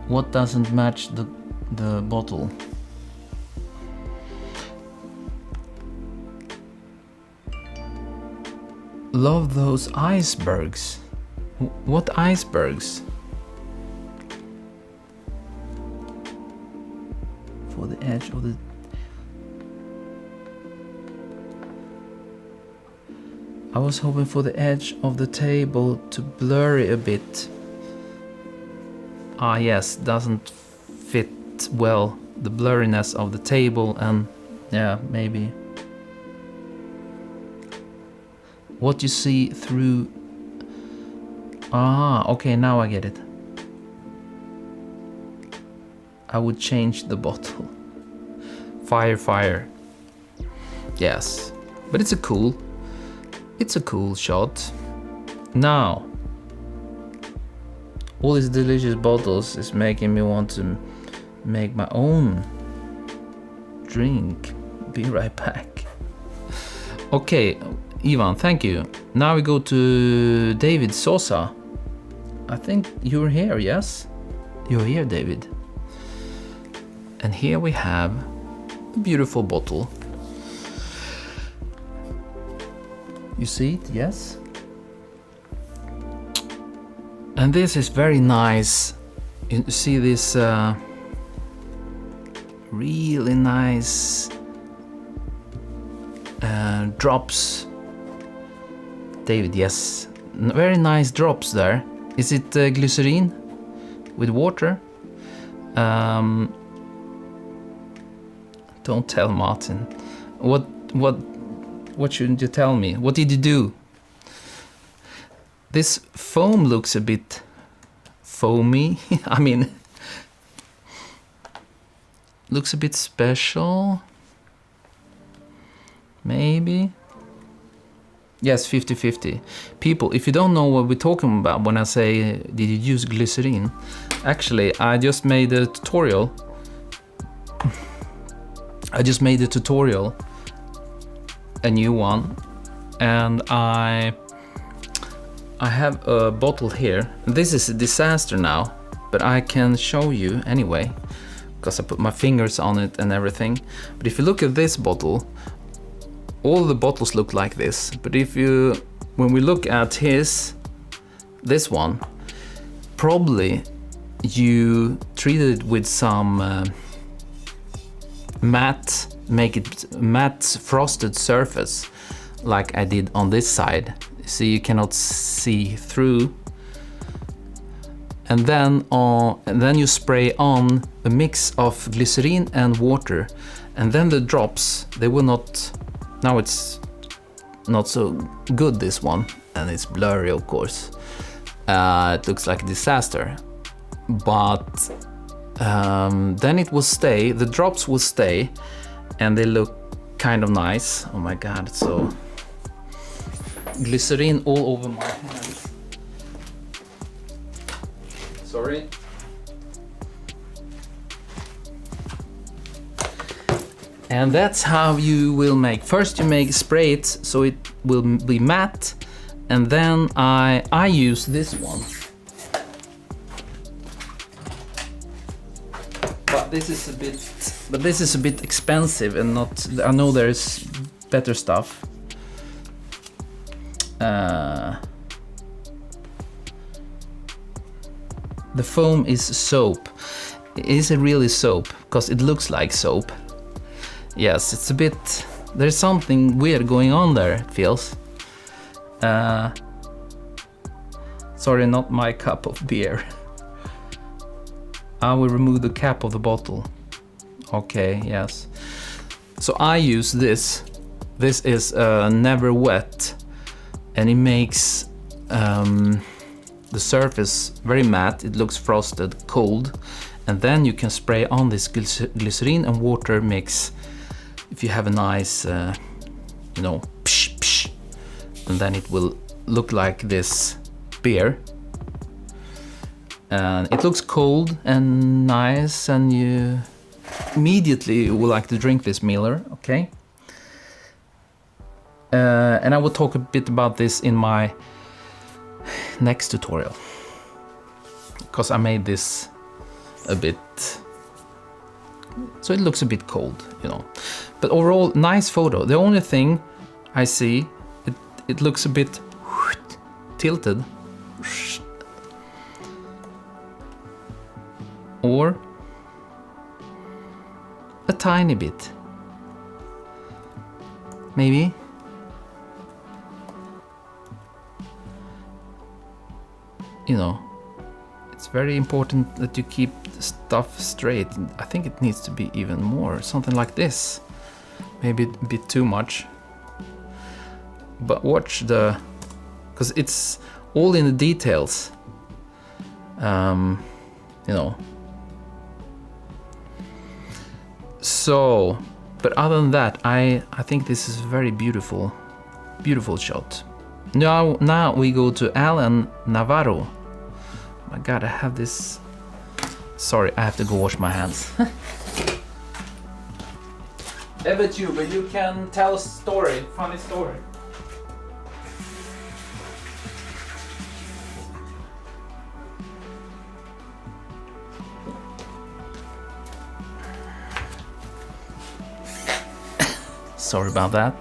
What doesn't match the bottle? Love those icebergs. What icebergs? For the edge of the... I was hoping for the edge of the table to blurry a bit. Ah yes, doesn't fit well, the blurriness of the table, and yeah, maybe. What you see through... Ah, okay, now I get it. I would change the bottle. Fire, fire. Yes, but it's a cool shot. Now, all these delicious bottles is making me want to make my own drink. Be right back. Okay, Ivan, thank you. Now we go to David Sosa. I think you're here, yes? You're here, David. And here we have a beautiful bottle. You see it, yes? And this is very nice. You see this really nice drops. David, yes. Very nice drops there. Is it glycerine with water? Don't tell Martin. What shouldn't you tell me? What did you do? This foam looks a bit foamy. I mean, looks a bit special. Maybe. Yes, 50-50. People, if you don't know what we're talking about when I say, did you use glycerine? Actually, I just made a tutorial. A new one, and I have a bottle here. This is a disaster now, but I can show you anyway, because I put my fingers on it and everything. But if you look at this bottle, all the bottles look like this. But when we look at this one, probably you treated it with some make it matte frosted surface, like I did on this side, so you cannot see through. And then you spray on a mix of glycerine and water, and then the drops, they will not. Now it's not so good, this one, and it's blurry, of course. It looks like a disaster, but then it will stay. The drops will stay. And they look kind of nice. Oh my god, so glycerine all over my hand. Sorry. And that's how you will make. First you spray it so it will be matte, and then I use this one. But this is a bit expensive, and not. I know there is better stuff. The foam is soap. Is it really soap? Because it looks like soap. Yes, it's a bit... There's something weird going on there, it feels. Sorry, not my cup of beer. I will remove the cap of the bottle. Okay, yes. So I use this. This is never wet, and it makes the surface very matte. It looks frosted, cold, and then you can spray on this glycerin and water mix. If you have a nice, you know, psh, psh, and then it will look like this beer. And it looks cold and nice, and you immediately would like to drink this Miller, okay? And I will talk a bit about this in my next tutorial, because I made this a bit, so it looks a bit cold, you know. But overall, nice photo. The only thing I see, it looks a bit tilted, or a tiny bit, maybe. You know, it's very important that you keep the stuff straight. I think it needs to be even more, something like this. Maybe a bit too much. But watch the, because it's all in the details. You know. So, but other than that, I think this is a very beautiful, beautiful shot. Now we go to Alan Navarro. My God, I have this. Sorry, I have to go wash my hands. EveTuber, you can tell a story, funny story. Sorry about that.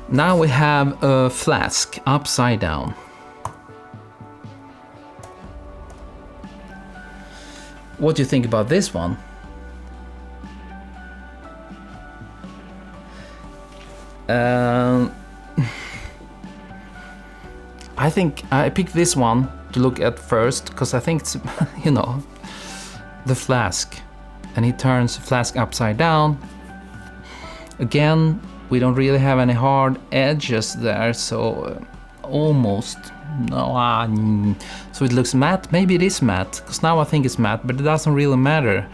Now we have a flask upside down. What do you think about this one? I think I picked this one to look at first because I think it's, you know, the flask, and he turns the flask upside down. Again, we don't really have any hard edges there, so almost no. So it looks matte. Maybe it is matte, because now I think it's matte, but it doesn't really matter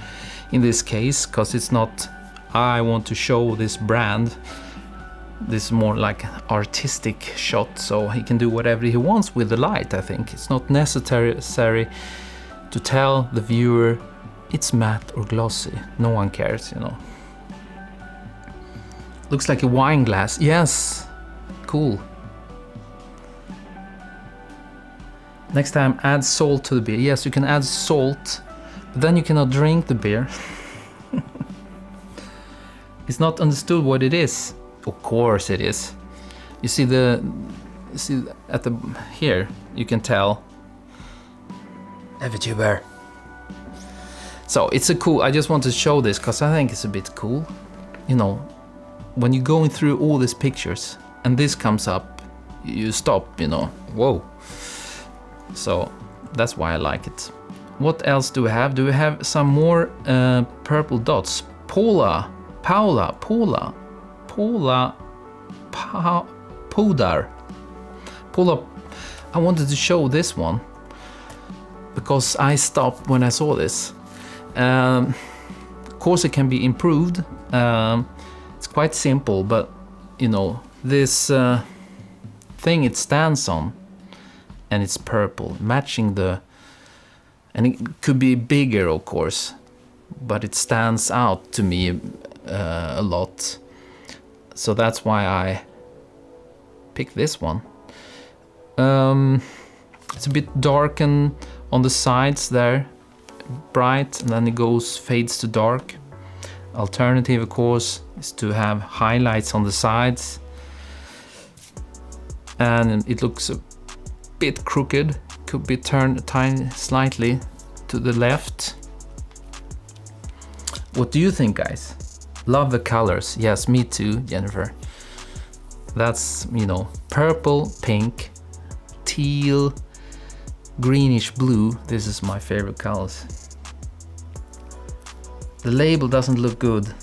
in this case, because it's not. I want to show this brand. This is more like an artistic shot, so he can do whatever he wants with the light. I think it's not necessary to tell the viewer it's matte or glossy. No one cares, you know. Looks like a wine glass. Yes, cool. Next time, add salt to the beer. Yes, you can add salt, but then you cannot drink the beer. It's not understood what it is. Of course it is. You see at the here, you can tell. EveTuber. So it's a cool. I just want to show this because I think it's a bit cool. You know, when you're going through all these pictures and this comes up, you stop. You know, whoa. So that's why I like it. What else do we have? Do we have some more purple dots? Paula, Paula, I wanted to show this one because I stopped when I saw this. Of course it can be improved. It's quite simple, but you know, this thing it stands on, and it's purple, matching the, and it could be bigger of course, but it stands out to me a lot. So that's why I picked this one. It's a bit darkened on the sides there, bright, and then it fades to dark. Alternative of course is to have highlights on the sides. and it looks a bit crooked. Could be turned slightly to the left. What do you think, guys? Love the colors. Yes, me too, Jennifer. That's, you know, purple, pink, teal, greenish blue. This is my favorite colors. The label doesn't look good.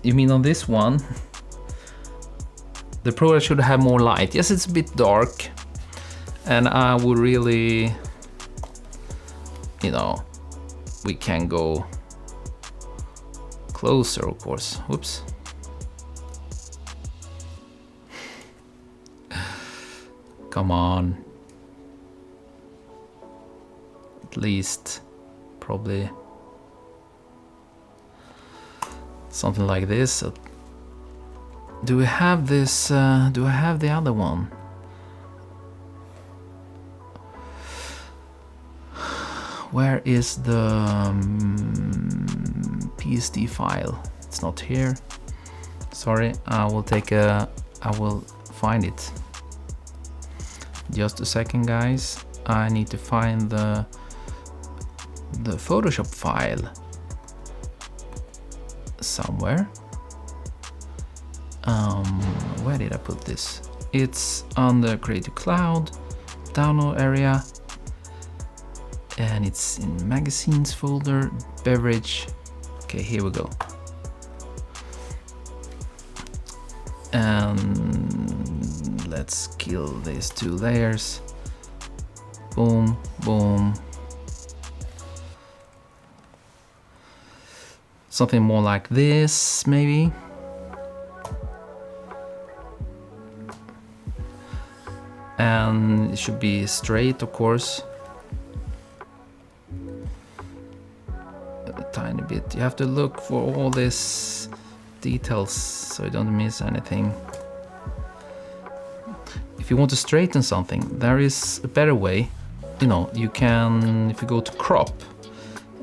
You mean on this one? The Pro should have more light. Yes, it's a bit dark. And I would really, you know, we can go closer, of course. Whoops. Come on. At least, probably something like this. Do we have this? Do I have the other one? Where is the PSD file? It's not here. Sorry, I will find it. Just a second, guys. I need to find the Photoshop file somewhere. Where did I put this? It's on the Creative Cloud download area, and it's in magazines folder, beverage. Okay, here we go. And let's kill these 2 layers. Boom, boom. Something more like this, maybe. And it should be straight, of course. A tiny bit. You have to look for all these details so you don't miss anything. If you want to straighten something, there is a better way. You know, you can, if you go to crop,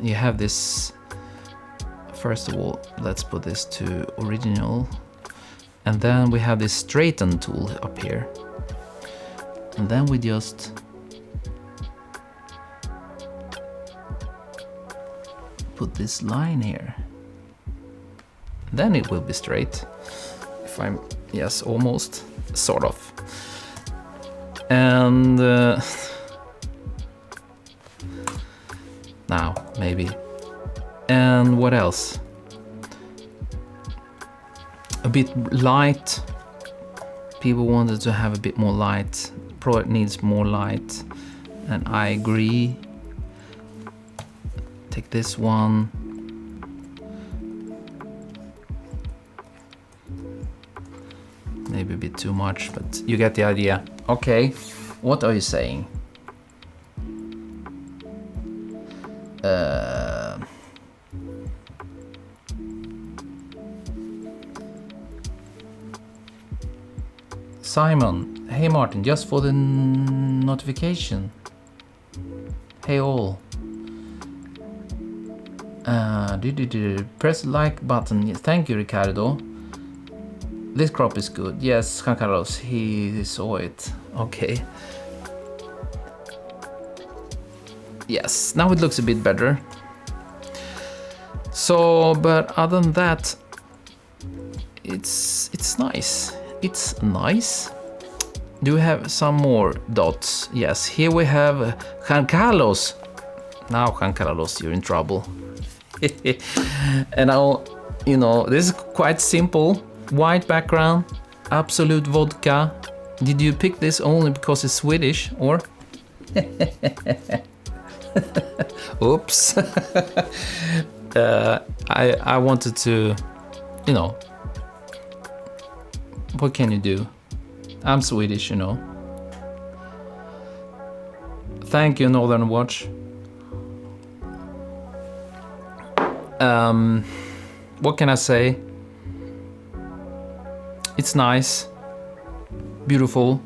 you have this. First of all, let's put this to original. And then we have this straighten tool up here. And then we just put this line here. Then it will be straight. If I'm, yes, almost, sort of. And now, maybe. And what else? A bit light. People wanted to have a bit more light. Product needs more light, and I agree. Take this one. Maybe a bit too much, but you get the idea. Okay, what are you saying? Simon, hey Martin, just for the notification. Hey all. Press the like button. Thank you, Ricardo. This crop is good. Yes, Juan Carlos, he saw it. Okay. Yes, now it looks a bit better. So, but other than that, it's nice. It's nice. Do we have some more dots? Yes, here we have Juan Carlos. Now, Juan Carlos, you're in trouble. And I'll, you know, this is quite simple. White background, Absolute Vodka. Did you pick this only because it's Swedish, or? Oops. I wanted to, you know, what can you do? I'm Swedish, you know. Thank you, Northern Watch. What can I say? It's nice, beautiful,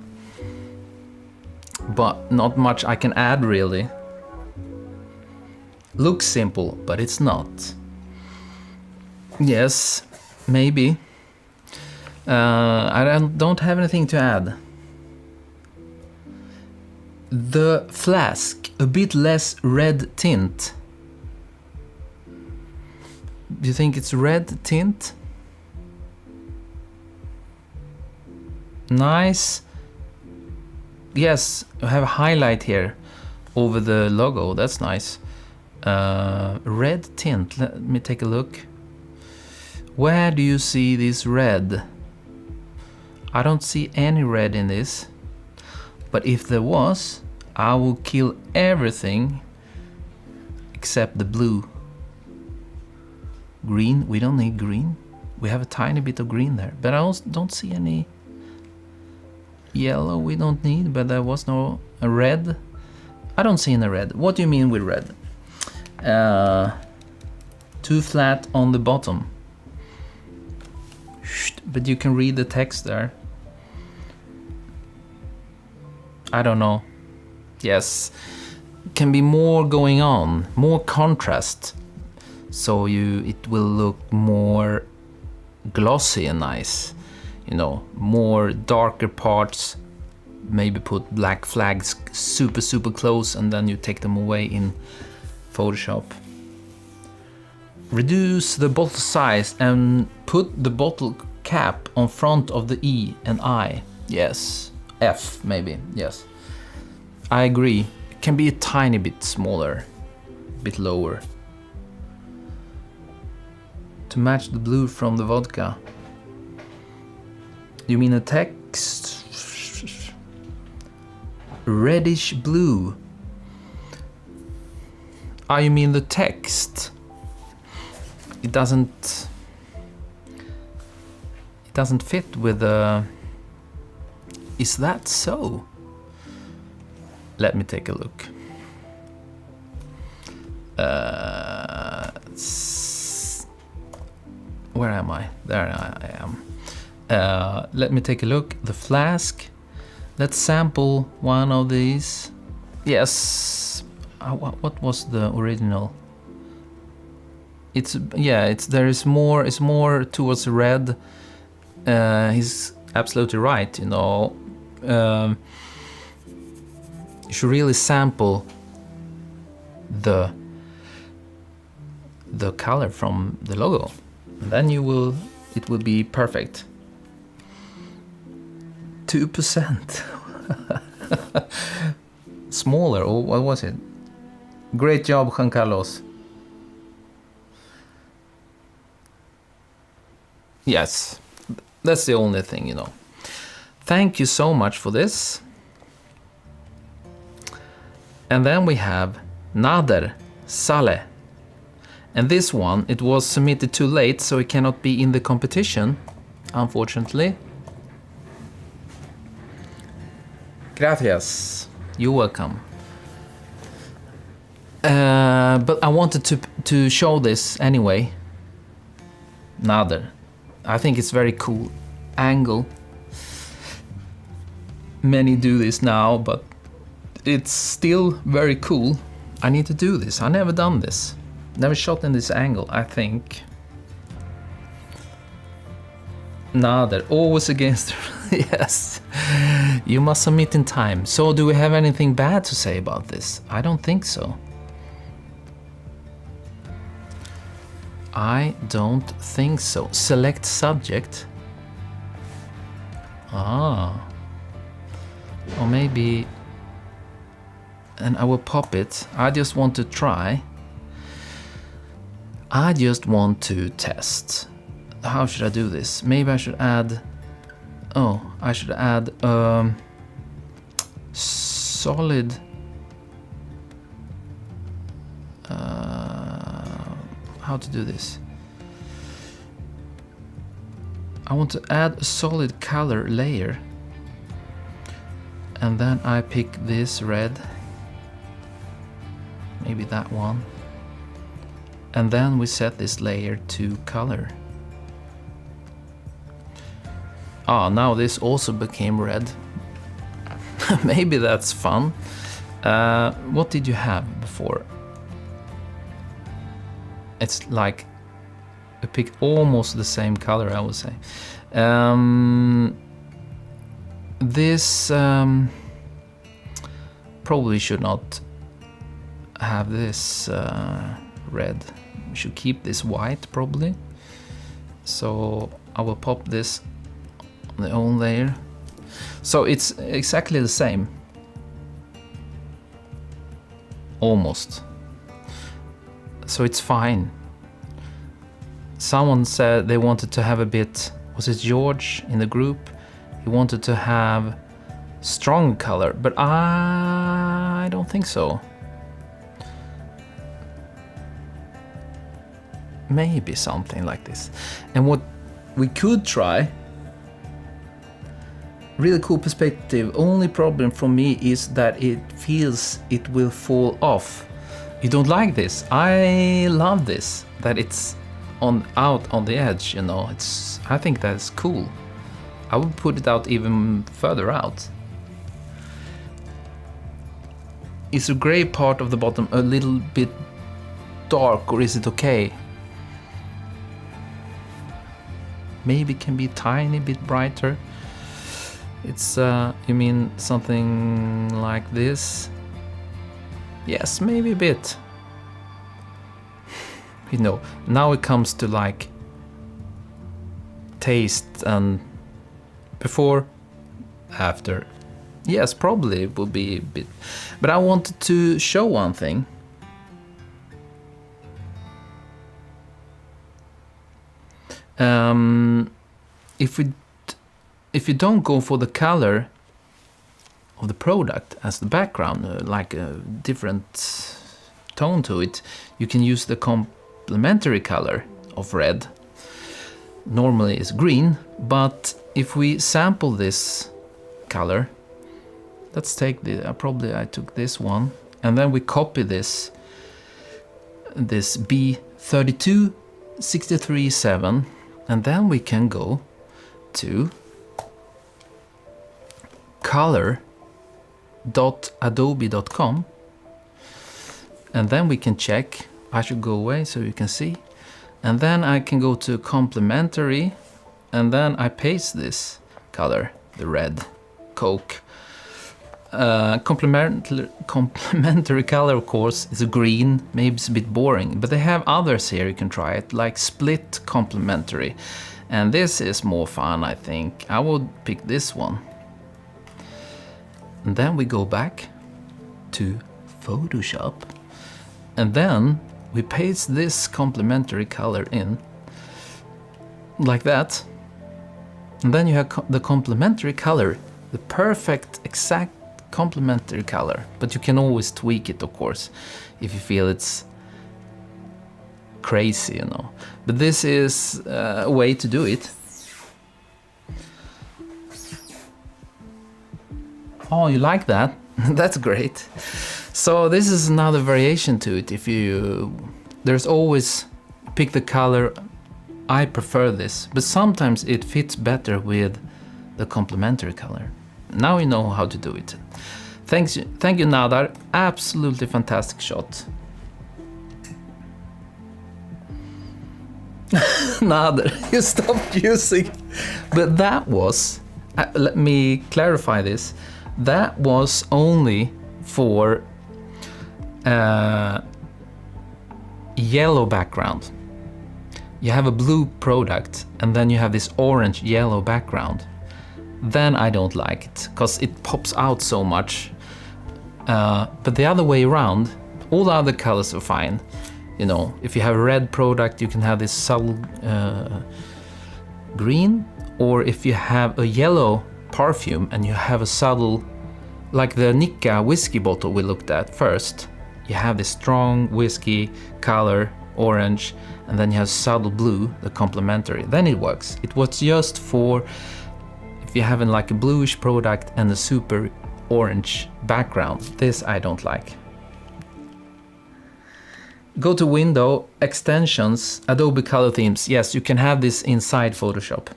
but not much I can add really. Looks simple, but it's not. Yes, maybe. I don't have anything to add. The flask, a bit less red tint. Do you think it's red tint? Nice. Yes, I have a highlight here over the logo. That's nice. Red tint. Let me take a look. Where do you see this red? I don't see any red in this. But if there was, I will kill everything except the blue. Green, we don't need green. We have a tiny bit of green there, but I also don't see any yellow we don't need, but there was no red. I don't see any red. What do you mean with red? Too flat on the bottom. But you can read the text there. I don't know. Yes, can be more going on, more contrast. So it will look more glossy and nice, you know, more darker parts. Maybe put black flags super close and then you take them away in Photoshop. Reduce the bottle size and put the bottle cap on front of the E and I. Yes, F maybe, yes. I agree, it can be a tiny bit smaller, a bit lower. To match the blue from the vodka. You mean a text? Reddish blue. Ah, you mean the text? It doesn't fit with the... Is that so? Let me take a look. Where am I? There I am. Let me take a look. The flask. Let's sample one of these. Yes. What was the original? It's more. It's more towards red. He's absolutely right. You know, you should really sample the color from the logo. Then it will be perfect. 2%. Smaller, or what was it? Great job, Juan Carlos. Yes, that's the only thing, you know. Thank you so much for this. And then we have Nader Saleh. And this one, it was submitted too late, so it cannot be in the competition, unfortunately. Gracias. You're welcome. But I wanted to show this anyway. Nader. I think it's very cool angle. Many do this now, but it's still very cool. I need to do this. I never done this. Never shot in this angle, I think. Nader, always against. Yes. You must submit in time. So do we have anything bad to say about this? I don't think so. I don't think so. Select subject. Ah. Or maybe... And I will pop it. I just want to try. I just want to test. How should I do this? Maybe I should add... Oh, I should add solid... how to do this? I want to add a solid color layer. And then I pick this red. Maybe that one. And then we set this layer to color. Ah, now this also became red. Maybe that's fun. What did you have before? It's like We picked almost the same color, I would say. This probably should not have this red. We should keep this white probably. So I will pop this on the own layer. So it's exactly the same. Almost. So it's fine. Someone said they wanted to have a bit, was it George in the group? He wanted to have strong color, but I don't think so. Maybe something like this. And what we could try, really cool perspective. Only problem for me is that it feels it will fall off. You don't like this? I love this, that it's out on the edge, you know. I think that's cool. I would put it out even further out. Is the gray part of the bottom a little bit dark, or is it okay? Maybe it can be a tiny bit brighter. It's you mean something like this? Yes, maybe a bit. You know, now it comes to like taste, and before, after. Yes, probably it will be a bit. But I wanted to show one thing. If you don't go for the color of the product as the background, like a different tone to it, you can use the complementary color of red. Normally it's green, but if we sample this color, let's take the, I took this one, and then we copy this B32637, and then we can go to color.adobe.com, and then we can check. I should go away so you can see, and then I can go to complementary, and then I paste this color, the red Coke. Complementary color, of course, is a green. Maybe it's a bit boring, but they have others here you can try it, like split complementary, and this is more fun. I think I would pick this one. And then we go back to Photoshop, and then we paste this complementary color in like that, and then you have the complementary color, the perfect exact complementary color. But you can always tweak it, of course, if you feel it's crazy, you know. But this is a way to do it. Oh, you like that? That's great. So this is another variation to it. If you, there's always pick the color. I prefer this, but sometimes it fits better with the complementary color. Now you know how to do it. Thank you, Nadar. Absolutely fantastic shot. Nadar, you stopped using. But that was, let me clarify this. That was only for yellow background. You have a blue product and then you have this orange yellow background. Then I don't like it because it pops out so much. But the other way around, all the other colors are fine. You know, if you have a red product, you can have this subtle green, or if you have a yellow perfume and you have a subtle, like the Nika whiskey bottle we looked at first, you have this strong whiskey color, orange, and then you have subtle blue, the complementary. Then it works. It was just for if you're having like a bluish product and a super orange background. This I don't like. Go to Window, Extensions, Adobe Color Themes. Yes, you can have this inside Photoshop.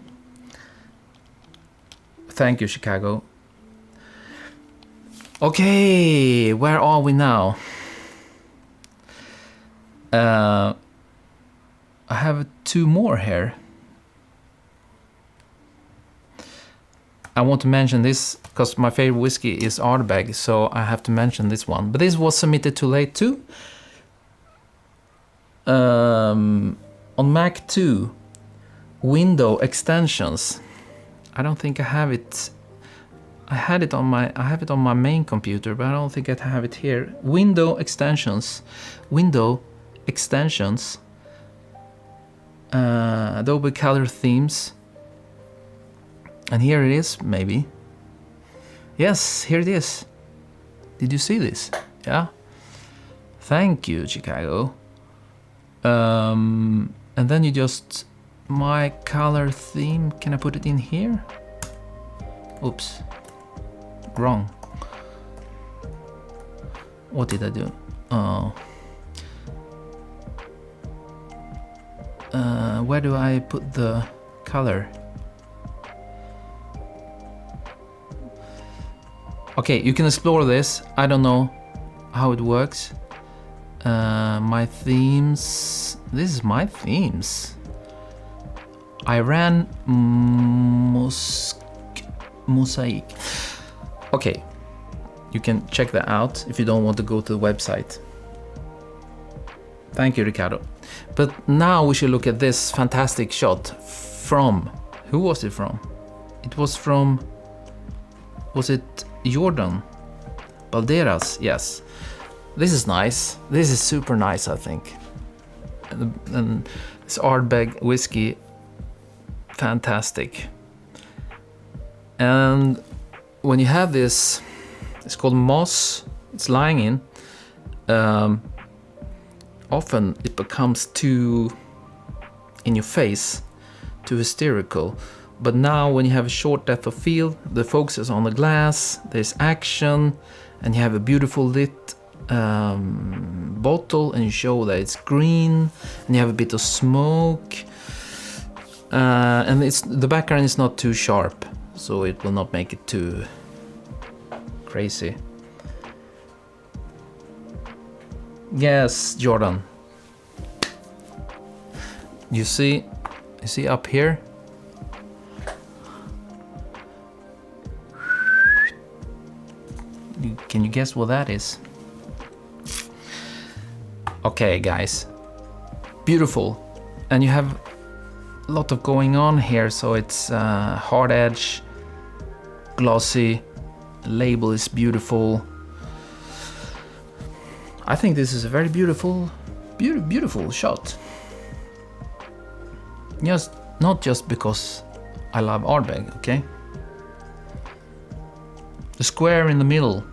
Thank you, Chicago. Okay, where are we now? I have 2 more here. I want to mention this because my favorite whiskey is Ardbeg, so I have to mention this one. But this was submitted too late too. On Mac 2, window extensions. I don't think I have it. I have it on my main computer, but I don't think I have it here. Window extensions. Adobe color themes. And here it is, maybe. Yes, here it is. Did you see this? Yeah. Thank you, Chicago. And then you just, my color theme, can I put it in here? Oops, wrong. What did I do? Oh. Where do I put the color? Okay, you can explore this. I don't know how it works. My themes. This is my themes. Iran mosaic. Okay, you can check that out if you don't want to go to the website. Thank you, Ricardo. But now we should look at this fantastic shot from. Who was it from? It was from. Was it Jordan Balderas? Yes. This is nice. This is super nice, I think. And this Ardbeg whiskey, fantastic. And when you have this, it's called moss. It's lying in. Often it becomes too in your face, too hysterical. But now when you have a short depth of field, the focus is on the glass, there's action, and you have a beautiful lit bottle, and you show that it's green, and you have a bit of smoke, and the background is not too sharp, so it will not make it too crazy. Yes, Jordan. You see up here? Can you guess what that is? Okay, guys. Beautiful. And you have a lot of going on here, so it's hard edge, glossy, label is beautiful. I think this is a very beautiful shot. Not just because I love Ardbeg, okay? The square in the middle.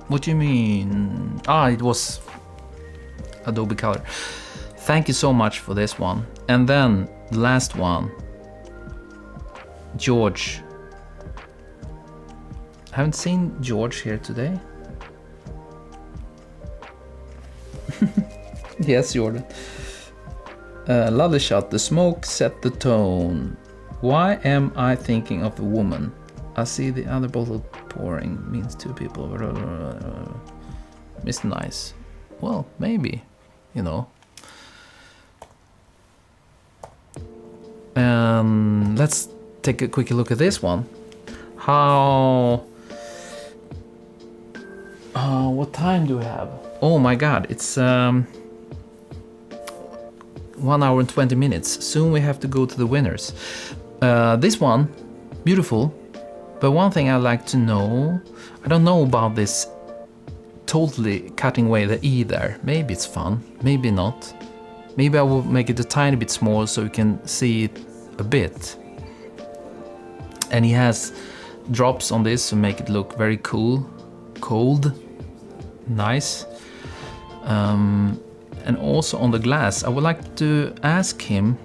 What do you mean? It was Adobe Color. Thank you so much for this one. And then the last one. George. I haven't seen George here today. Yes, Jordan. Lovely shot. The smoke set the tone. Why am I thinking of a woman? I see the other bottle pouring means 2 people. It's nice. Well, maybe, you know. Let's take a quick look at this one. What time do we have? Oh my god, it's 1 hour and 20 minutes. Soon we have to go to the winners. This one, beautiful. But one thing I'd like to know, I don't know about this totally cutting away the E there. Maybe it's fun, maybe not. Maybe I will make it a tiny bit small so you can see it a bit. And he has drops on this to make it look very cool, cold, nice. And also on the glass, I would like to ask him,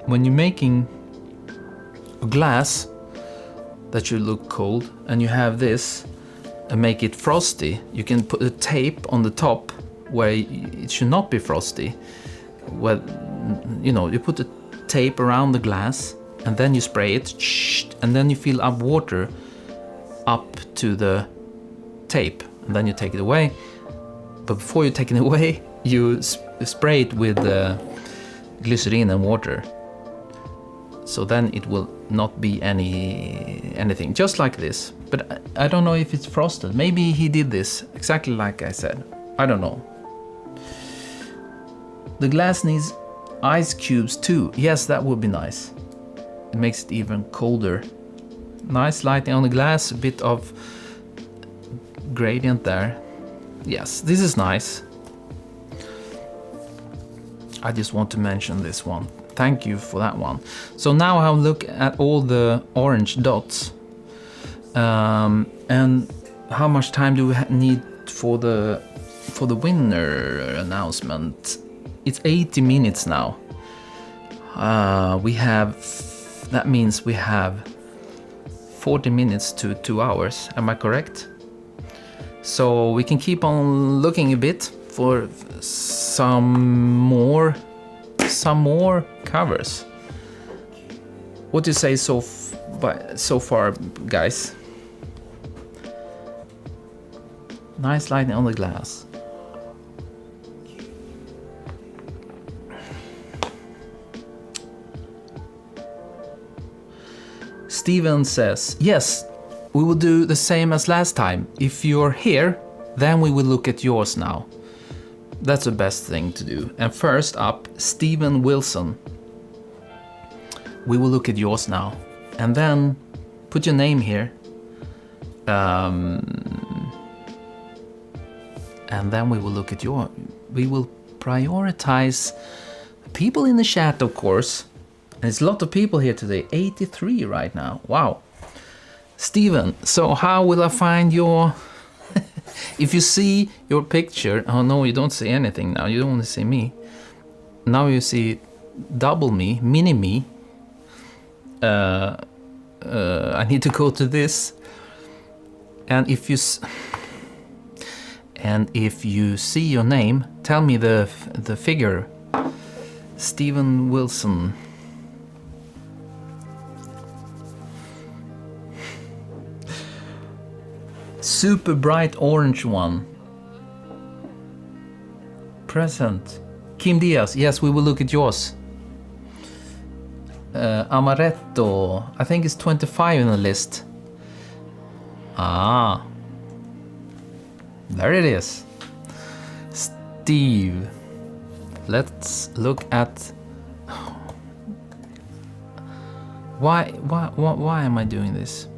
when you're making a glass that should look cold and you have this and make it frosty, you can put a tape on the top where it should not be frosty. Well, you know, you put a tape around the glass and then you spray it, and then you fill up water up to the tape, and then you take it away. But before you take it away, you spray it with glycerin and water. So then it will not be anything, just like this. But I don't know if it's frosted. Maybe he did this exactly like I said. I don't know. The glass needs ice cubes too. Yes, that would be nice. It makes it even colder. Nice lighting on the glass, a bit of gradient there. Yes, this is nice. I just want to mention this one. Thank you for that one. So now I'll look at all the orange dots. And how much time do we need for the winner announcement? It's 80 minutes now. That means we have 40 minutes to 2 hours. Am I correct? So we can keep on looking a bit for some more covers. What do you say so far, guys? Nice lighting on the glass. Steven says, yes, we will do the same as last time. If you're here, then we will look at yours now. That's the best thing to do. And first up, Steven Wilson. We will look at yours now. And then put your name here. And then we will look at we will prioritize people in the chat, of course. And there's a lot of people here today, 83 right now. Wow. Steven, so how will I find your... If you see your picture... Oh no, you don't see anything now. You don't want to see me. Now you see double me, mini me. I need to go to this. And if you see your name, tell me the figure. Steven Wilson. Super bright orange one. Present. Kim Diaz. Yes, we will look at yours. Amaretto. I think it's 25 in the list. Ah. There it is. Steve. Let's look at... Why am I doing this?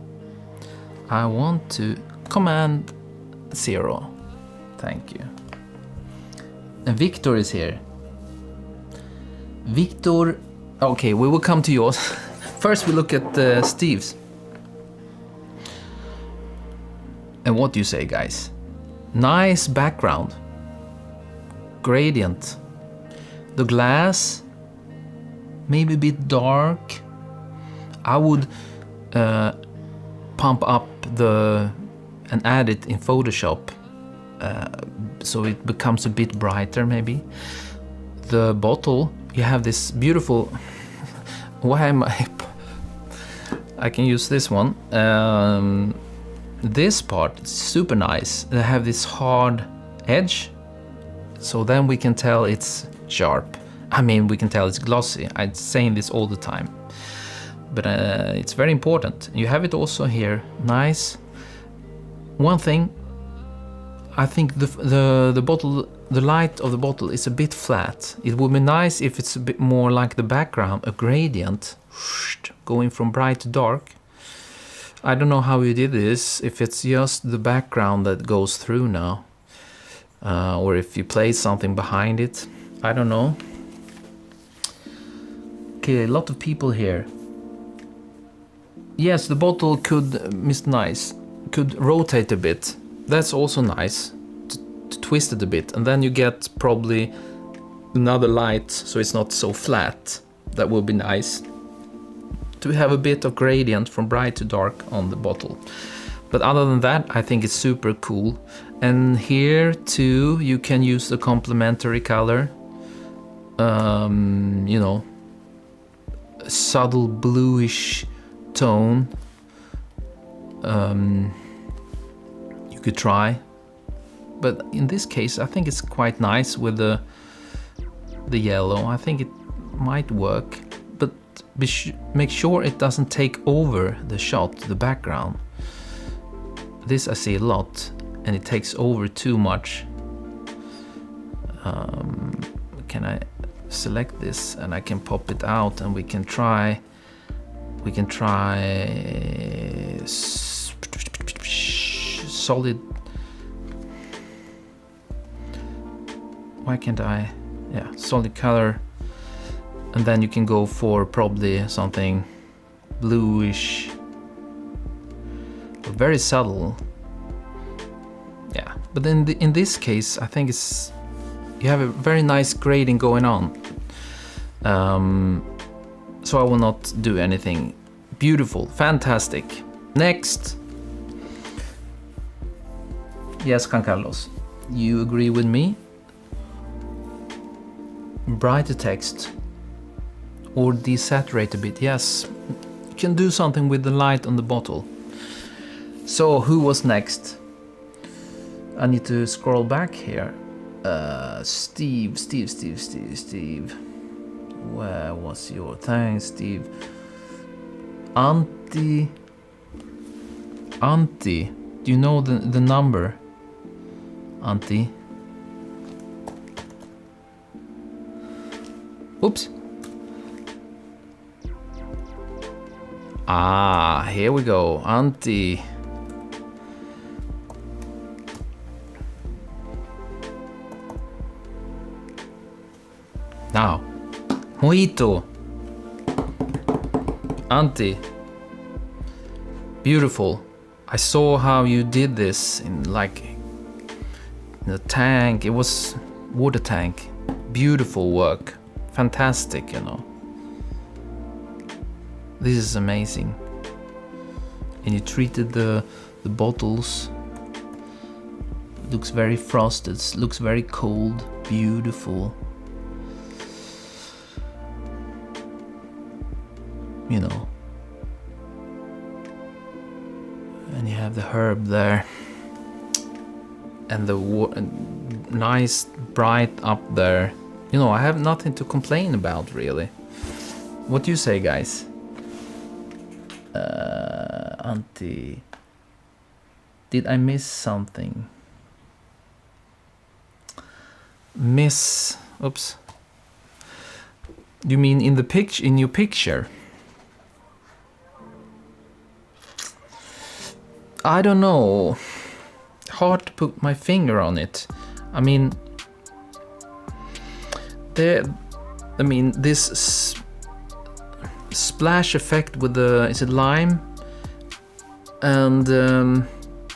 I want to... Command 0. Thank you. And Victor is here. Victor... Okay, we will come to yours. First we look at Steve's. And what do you say, guys? Nice background. Gradient. The glass, maybe a bit dark. I would pump up and add it in Photoshop so it becomes a bit brighter maybe. The bottle, you have this beautiful... Why am I can use this one. This part is super nice. They have this hard edge, so then we can tell it's sharp. I mean, we can tell it's glossy. I'm saying this all the time, but it's very important. You have it also here. Nice. One thing, I think the bottle, the light of the bottle is a bit flat. It would be nice if it's a bit more like the background, a gradient, going from bright to dark. I don't know how you did this, if it's just the background that goes through now, or if you place something behind it. I don't know. Okay, a lot of people here. Yes, the bottle could, Mr. Nice, could rotate a bit. That's also nice, to twist it a bit, and then you get probably another light, so it's not so flat. That would be nice. To have a bit of gradient from bright to dark on the bottle. But other than that, I think it's super cool. And here too, you can use the complementary color. You know, a subtle bluish tone. You could try. But in this case, I think it's quite nice with the yellow. I think might work, but make sure it doesn't take over the shot, the background. This I see a lot, and it takes over too much. Can I select this and I can pop it out, and we can try solid. Why can't I? Yeah, solid color, and then you can go for probably something bluish, very subtle. Yeah, but in this case, I think you have a very nice grading going on. So I will not do anything. Beautiful, fantastic. Next. Yes, Juan Carlos, you agree with me? Brighter text or desaturate a bit. Yes, you can do something with the light on the bottle. So who was next? I need to scroll back here. Steve. Where was your? Thanks, Steve. Auntie. Do you know the number? Auntie. Oops. Ah, here we go. Auntie. Now, Mojito. Auntie. Beautiful. I saw how you did this in the tank. It was water tank. Beautiful work. Fantastic, you know. This is amazing. And you treated the bottles. Looks very frosted. Looks very cold. Beautiful. You know. And you have the herb there. And the nice bright up there. You know, I have nothing to complain about, really. What do you say, guys? Auntie. Did I miss something? Oops. You mean in the picture? In your picture? I don't know. Hard to put my finger on it. I mean, this splash effect with is it lime? And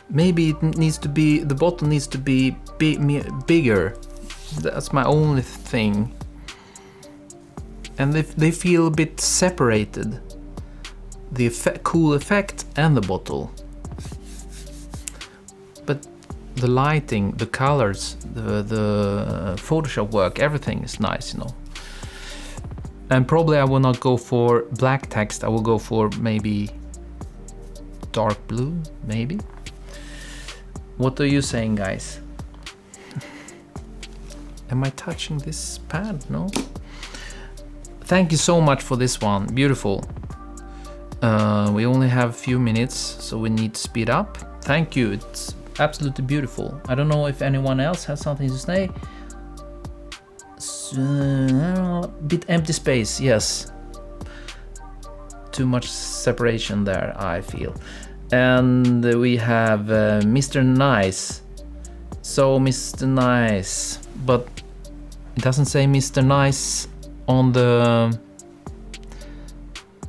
maybe it needs to be, the bottle needs to be bigger. That's my only thing. And they feel a bit separated. The cool effect and the bottle. But the lighting, the colors, the Photoshop work, everything is nice, you know. And probably I will not go for black text. I will go for maybe dark blue, maybe. What are you saying, guys? Am I touching this pad? No? Thank you so much for this one. Beautiful. We only have a few minutes, so we need to speed up. Thank you. It's absolutely beautiful. I don't know if anyone else has something to say. Bit empty space, yes. Too much separation there, I feel. And we have Mr. Nice. So Mr. Nice, but it doesn't say Mr. Nice on the...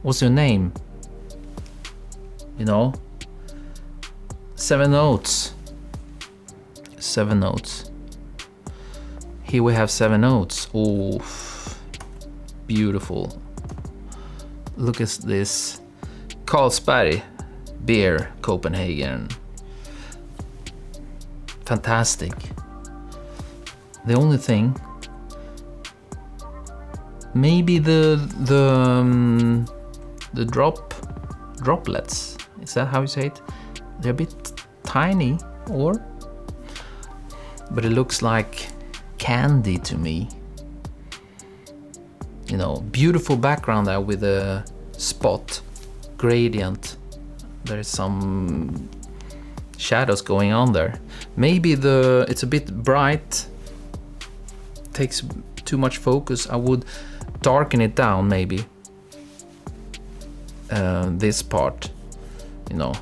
What's your name? You know? 7 notes. 7 notes. Here we have 7 notes. Oh, beautiful. Look at this. Carlsberg beer, Copenhagen. Fantastic. The only thing, maybe the droplets. Is that how you say it? They're a bit tiny, but it looks like candy to me. you know, beautiful background there with a spot gradient. There is some shadows going on there. Maybe it's a bit bright, takes too much focus. I would darken it down maybe. This part, you know,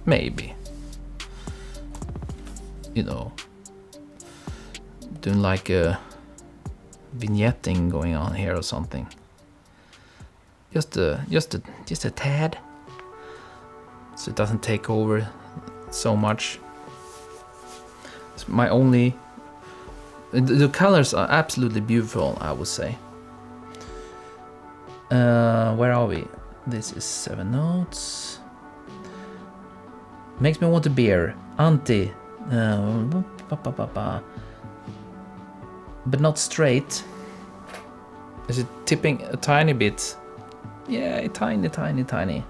maybe, you know, doing like a vignetting going on here or something. Just a tad, so it doesn't take over so much. It's my only. The colors are absolutely beautiful, I would say. Where are we? This is 7 notes. Makes me want a beer. Anti. But not straight. Is it tipping a tiny bit? Yeah, tiny.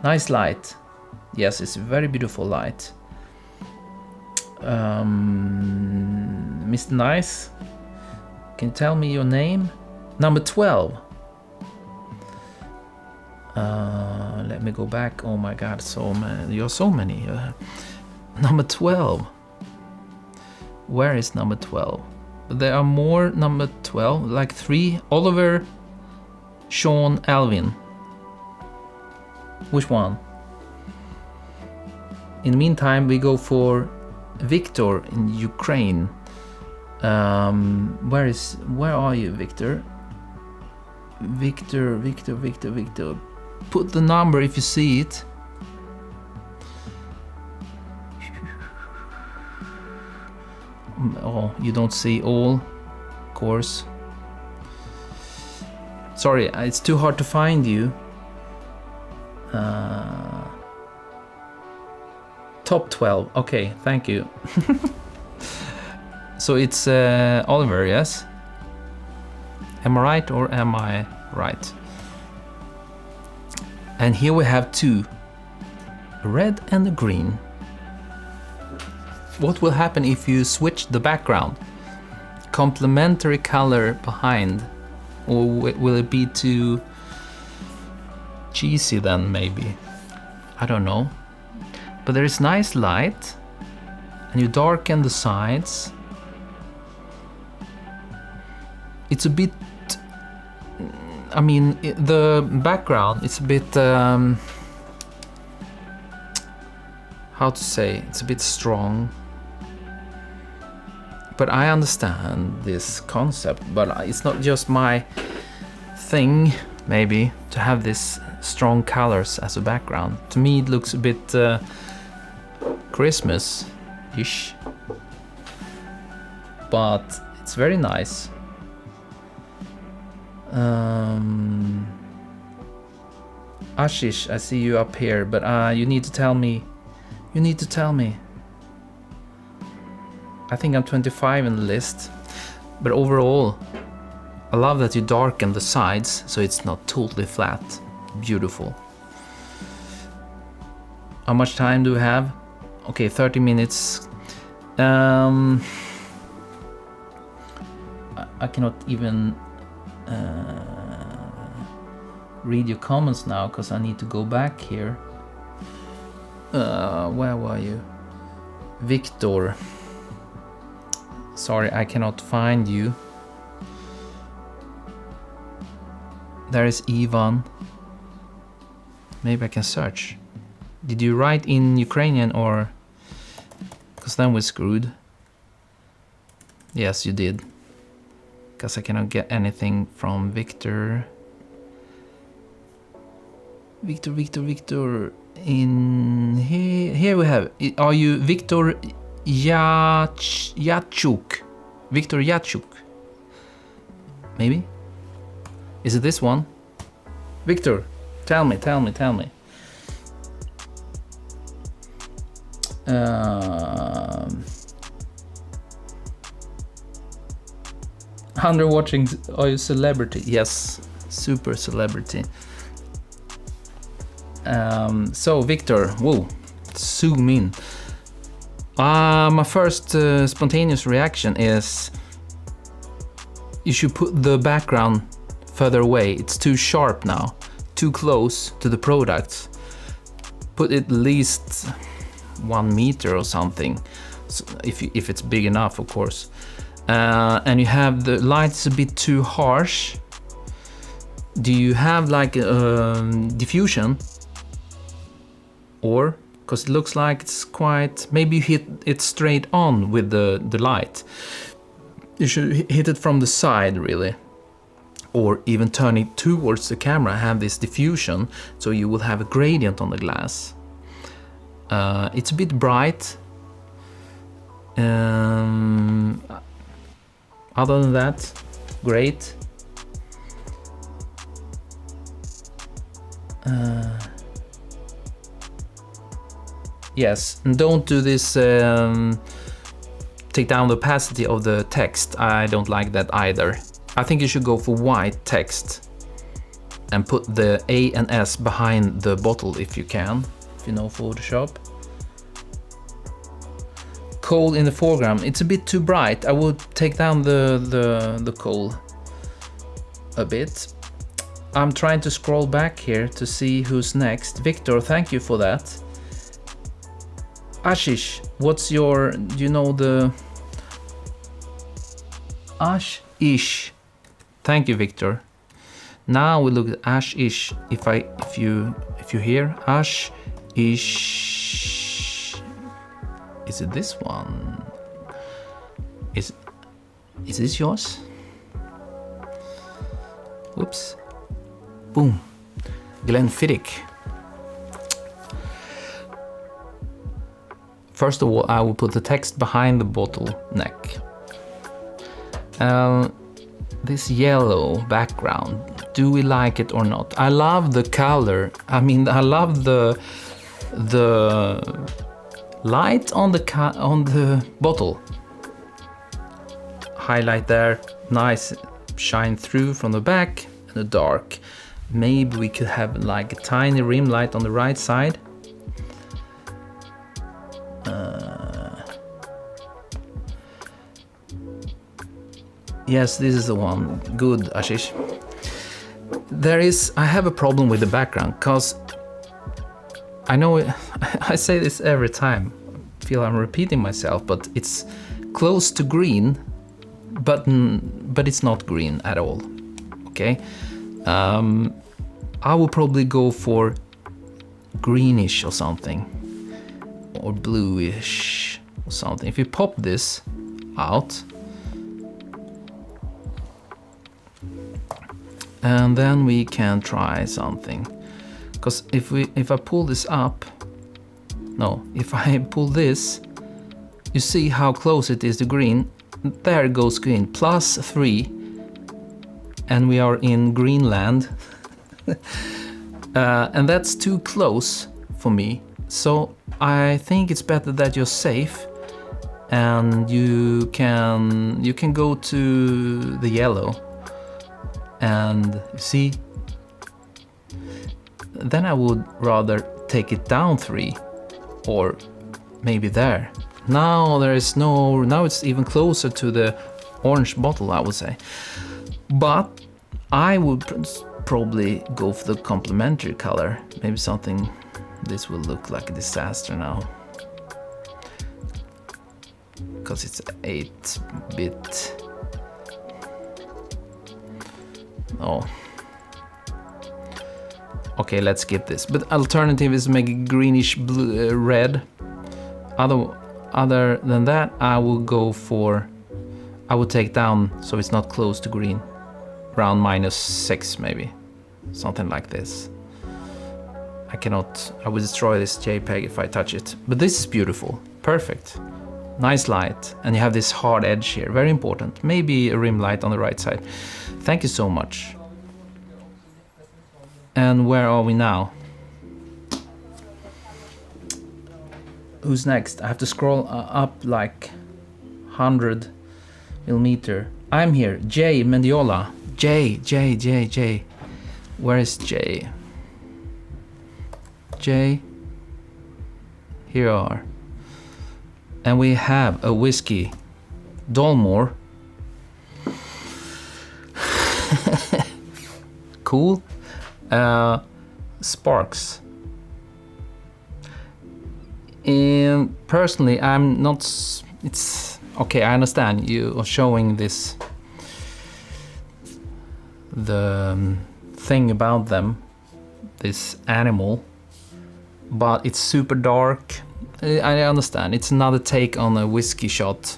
Nice light. Yes, it's a very beautiful light. Mr. Nice, can you tell me your name? Number 12. Let me go back. Oh my god, so many. You're so many. Number 12. Where is number 12? There are more number 12, like 3. Oliver, Sean, Alvin. Which one? In the meantime, we go for Victor in Ukraine. Where are you, Victor? Victor. Put the number if you see it. Oh, you don't see all, of course. Sorry, it's too hard to find you. Top 12. Okay, thank you. So it's Oliver, yes? Am I right or am I right? And here we have 2. A red and a green. What will happen if you switch the background? Complementary color behind. Or will it be too cheesy then, maybe? I don't know. But there is nice light, and you darken the sides. It's a bit, I mean, the background, it's a bit, how to say, it's a bit strong. But I understand this concept, but it's not just my thing, maybe, to have this strong colors as a background. To me it looks a bit Christmas-ish, but it's very nice. Ashish, I see you up here, but you need to tell me. I think I'm 25 in the list, but overall I love that you darken the sides so it's not totally flat. Beautiful. How much time do we have? Okay, 30 minutes. I cannot even read your comments now because I need to go back here. Where were you? Victor. Sorry, I cannot find you. There is Ivan. Maybe I can search. Did you write in Ukrainian or? Because then we're screwed. Yes, you did. Because I cannot get anything from Victor. Victor. In here we have. Are you Victor Yachuk? Victor Yachuk. Maybe? Is it this one? Victor, tell me. 100 watching. Are you celebrity? Yes, super celebrity. So Victor, whoa, zoom in. My first spontaneous reaction is you should put the background further away. It's too sharp now, too close to the product. Put it at least 1 meter or something, so if it's big enough, of course. And you have the lights a bit too harsh. Do you have like diffusion? Or, because it looks like it's quite, maybe you hit it straight on with the light. You should hit it from the side, really. Or even turn it towards the camera, have this diffusion, so you will have a gradient on the glass. It's a bit bright. Other than that, great. Yes, and don't do this, take down the opacity of the text. I don't like that either. I think you should go for white text and put the A and S behind the bottle if you can, if you know Photoshop. Coal in the foreground, it's a bit too bright. I would take down the coal a bit. I'm trying to scroll back here to see who's next. Victor, thank you for that. Ashish, what's your, do you know the Ash-ish? Thank you, Victor. Now we look at Ash-ish. If you hear Ash-ish, is it this one? Is this yours? Whoops. Boom. Glenfiddich. First of all, I will put the text behind the bottle neck. This yellow background, do we like it or not? I love the color. I mean, I love the light on the bottle. Highlight there, nice shine through from the back, and the dark. Maybe we could have like a tiny rim light on the right side. Yes, this is the one. Good, Ashish. I have a problem with the background, because I know I say this every time. I feel I'm repeating myself, but it's close to green, but it's not green at all. Okay, I will probably go for greenish or something, or bluish or something. If you pop this out, and then we can try something. Because if I pull this up, no, if I pull this, you see how close it is to green. There goes green, +3, and we are in Greenland. And that's too close for me. So I think it's better that you're safe, and you can go to the yellow. And see, then I would rather take it down 3, or maybe there. Now now it's even closer to the orange bottle, I would say. But I would probably go for the complementary color. Maybe something, this will look like a disaster now, because it's 8-bit. Oh. Okay, let's skip this. But alternative is make it greenish blue, red. Other than that, I would take down so it's not close to green. Around -6 maybe. Something like this. I would destroy this JPEG if I touch it. But this is beautiful. Perfect. Nice light. And you have this hard edge here. Very important. Maybe a rim light on the right side. Thank you so much. And where are we now? Who's next? I have to scroll up like 100 millimeter. I'm here. Jay Mendiola. Jay. Where is Jay? Jay. Here you are. And we have a whiskey. Dolmore. cool. Sparks. And personally, I'm not. It's okay. I understand you are showing this. The thing about them, this animal, but it's super dark. I understand. It's another take on a whiskey shot,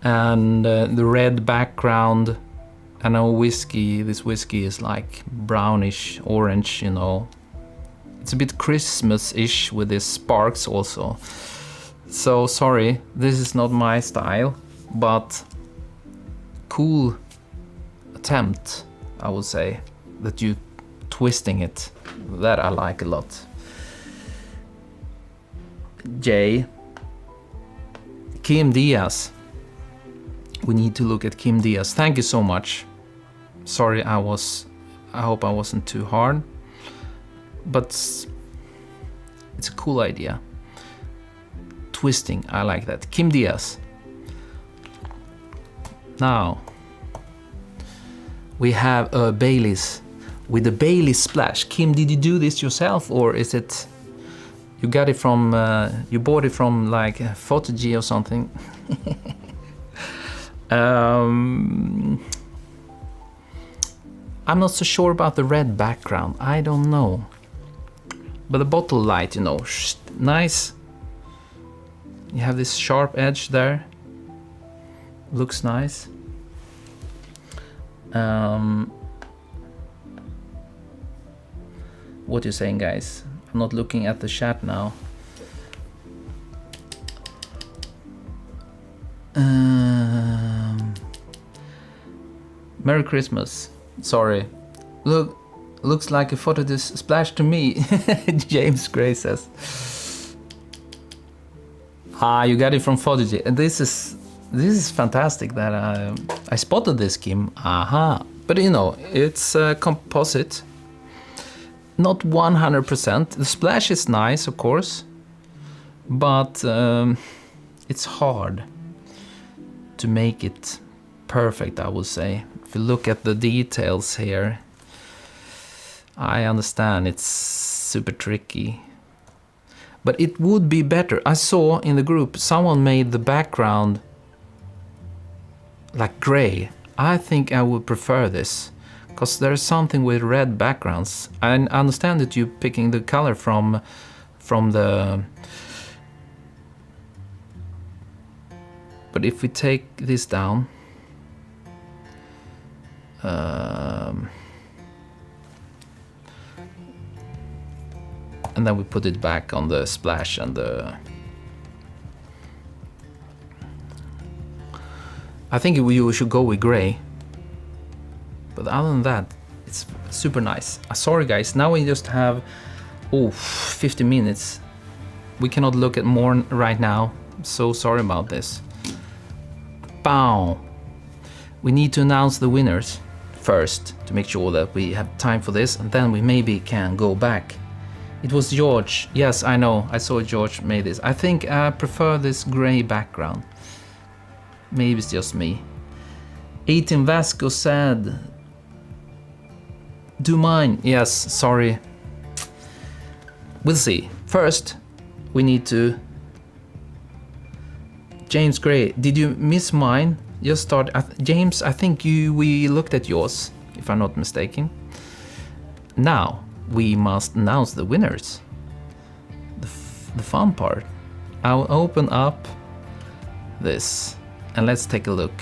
and the red background. I know whiskey. This whiskey is like brownish orange, you know. It's a bit Christmas-ish with these sparks also. So sorry, this is not my style, but cool attempt, I would say, that you twisting it. That I like a lot. J. Kim Diaz. We need to look at Kim Diaz. Thank you so much. Sorry, I hope I wasn't too hard. But it's a cool idea. Twisting, I like that. Kim Diaz. Now we have a Baileys with the Baileys splash. Kim, did you do this yourself, or is it you got it from you bought it from like Photog or something? I'm not so sure about the red background. I don't know. But the bottle light, you know, nice. You have this sharp edge there. Looks nice. What you saying, guys? I'm not looking at the chat now. Merry Christmas. Sorry. Looks like a photo this splash to me. James Gray says. Ah, you got it from Photog. And this is fantastic that I spotted this, Kim. Aha. But you know, it's a composite. Not 100%. The splash is nice, of course, but it's hard to make it perfect, I would say. If you look at the details here, I understand it's super tricky. But it would be better. I saw in the group someone made the background like gray. I think I would prefer this, because there's something with red backgrounds. I understand that you're picking the color from the... But if we take this down... and then we put it back on the splash and the... I think we should go with gray. But other than that, it's super nice. Sorry guys, now we just have 50 minutes. We cannot look at more right now. So sorry about this. Bow. We need to announce the winners first to make sure that we have time for this, and then we maybe can go back. It was George. Yes, I know. I saw George made this. I think I prefer this gray background. Maybe it's just me. 18 Vasco said, do mine. Yes, sorry. We'll see. First, we need to... James Gray, did you miss mine? Just start... James, I think we looked at yours, if I'm not mistaken. Now, we must announce the winners. The fun part. I'll open up this and let's take a look.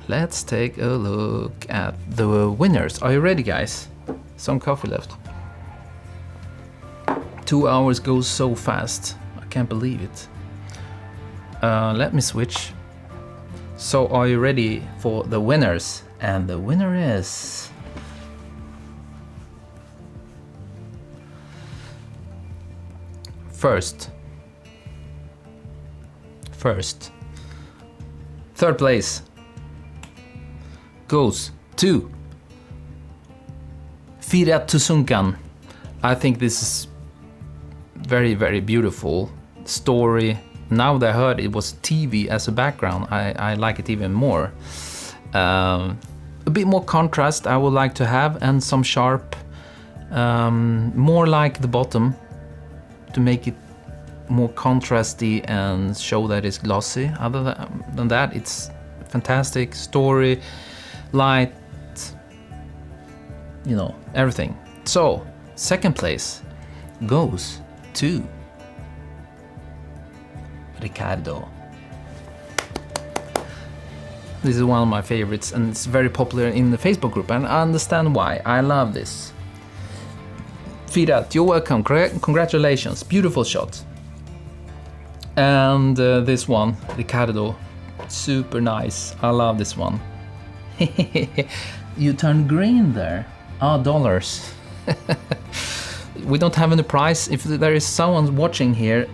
Let's take a look at the winners. Are you ready, guys? Some coffee left. 2 hours goes so fast. I can't believe it. Let me switch. So are you ready for the winners? And the winner is... First. Third place goes to Firat Tusunkan. I think this is very, very beautiful story. Now that I heard it was TV as a background, I like it even more. a bit more contrast I would like to have, and some sharp, more like the bottom, to make it more contrasty and show that it's glossy. Other than that, it's fantastic. Story, light, you know, everything. So, second place goes to Ricardo. This is one of my favorites, and it's very popular in the Facebook group, and I understand why. I love this. Firat, you're welcome. Congratulations. Beautiful shot. And this one, Ricardo, super nice. I love this one. You turned green there. Dollars. We don't have any price. If there is someone watching here,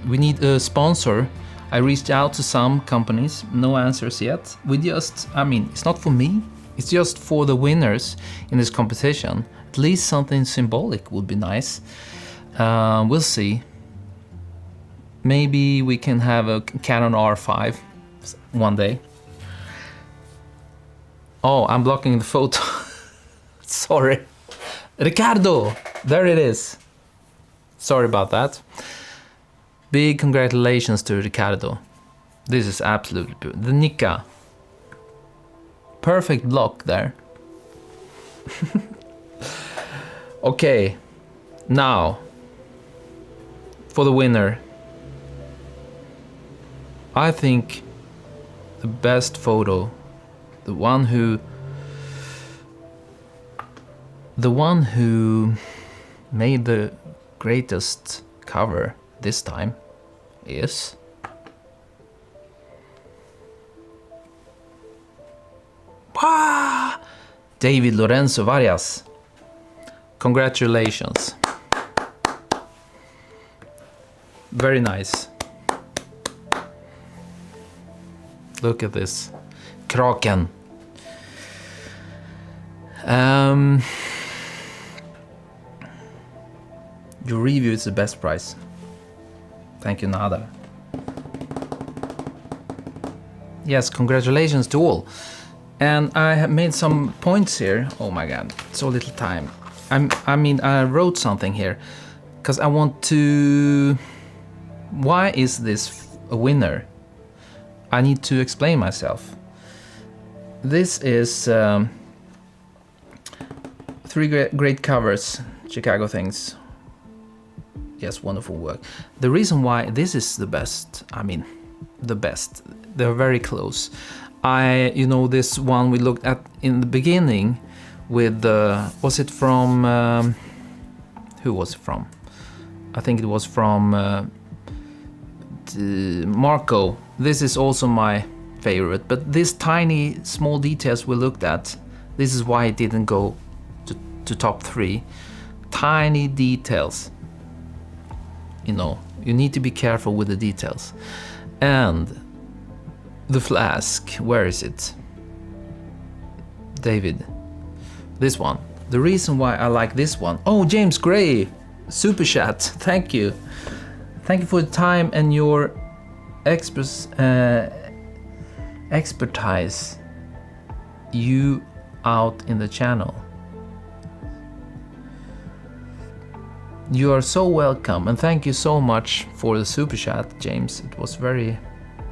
we need a sponsor. I reached out to some companies, no answers yet. We just, I mean, it's not for me, it's just for the winners in this competition. At least something symbolic would be nice. We'll see. Maybe we can have a Canon R5 one day. Oh, I'm blocking the photo. Sorry. Ricardo, there it is. Sorry about that. Big congratulations to Ricardo. This is absolutely beautiful. The Nikka. Perfect block there. Okay, now for the winner. I think the best photo, the one who made the greatest cover this time is David Lorenzo Varias. Congratulations. Very nice. Look at this. Kraken. Your review is the best price. Thank you, Nada. Yes, congratulations to all. And I have made some points here. Oh my god, so little time. I wrote something here because I want to. Why is this a winner? I need to explain myself. This is 3 great covers, Chicago things. Yes, wonderful work. The reason why this is the best, the best, they're very close. You know, this one we looked at in the beginning with, was it from, who was it from? I think it was from Marco. This is also my favorite, but these tiny small details we looked at, this is why it didn't go to top 3. Tiny details. You know, you need to be careful with the details. And the flask, where is it? David, this one. The reason why I like this one. Oh, James Gray, super chat. Thank you. Thank you for the time and your expertise. You out in the channel. You are so welcome, and thank you so much for the super chat, James. It was very,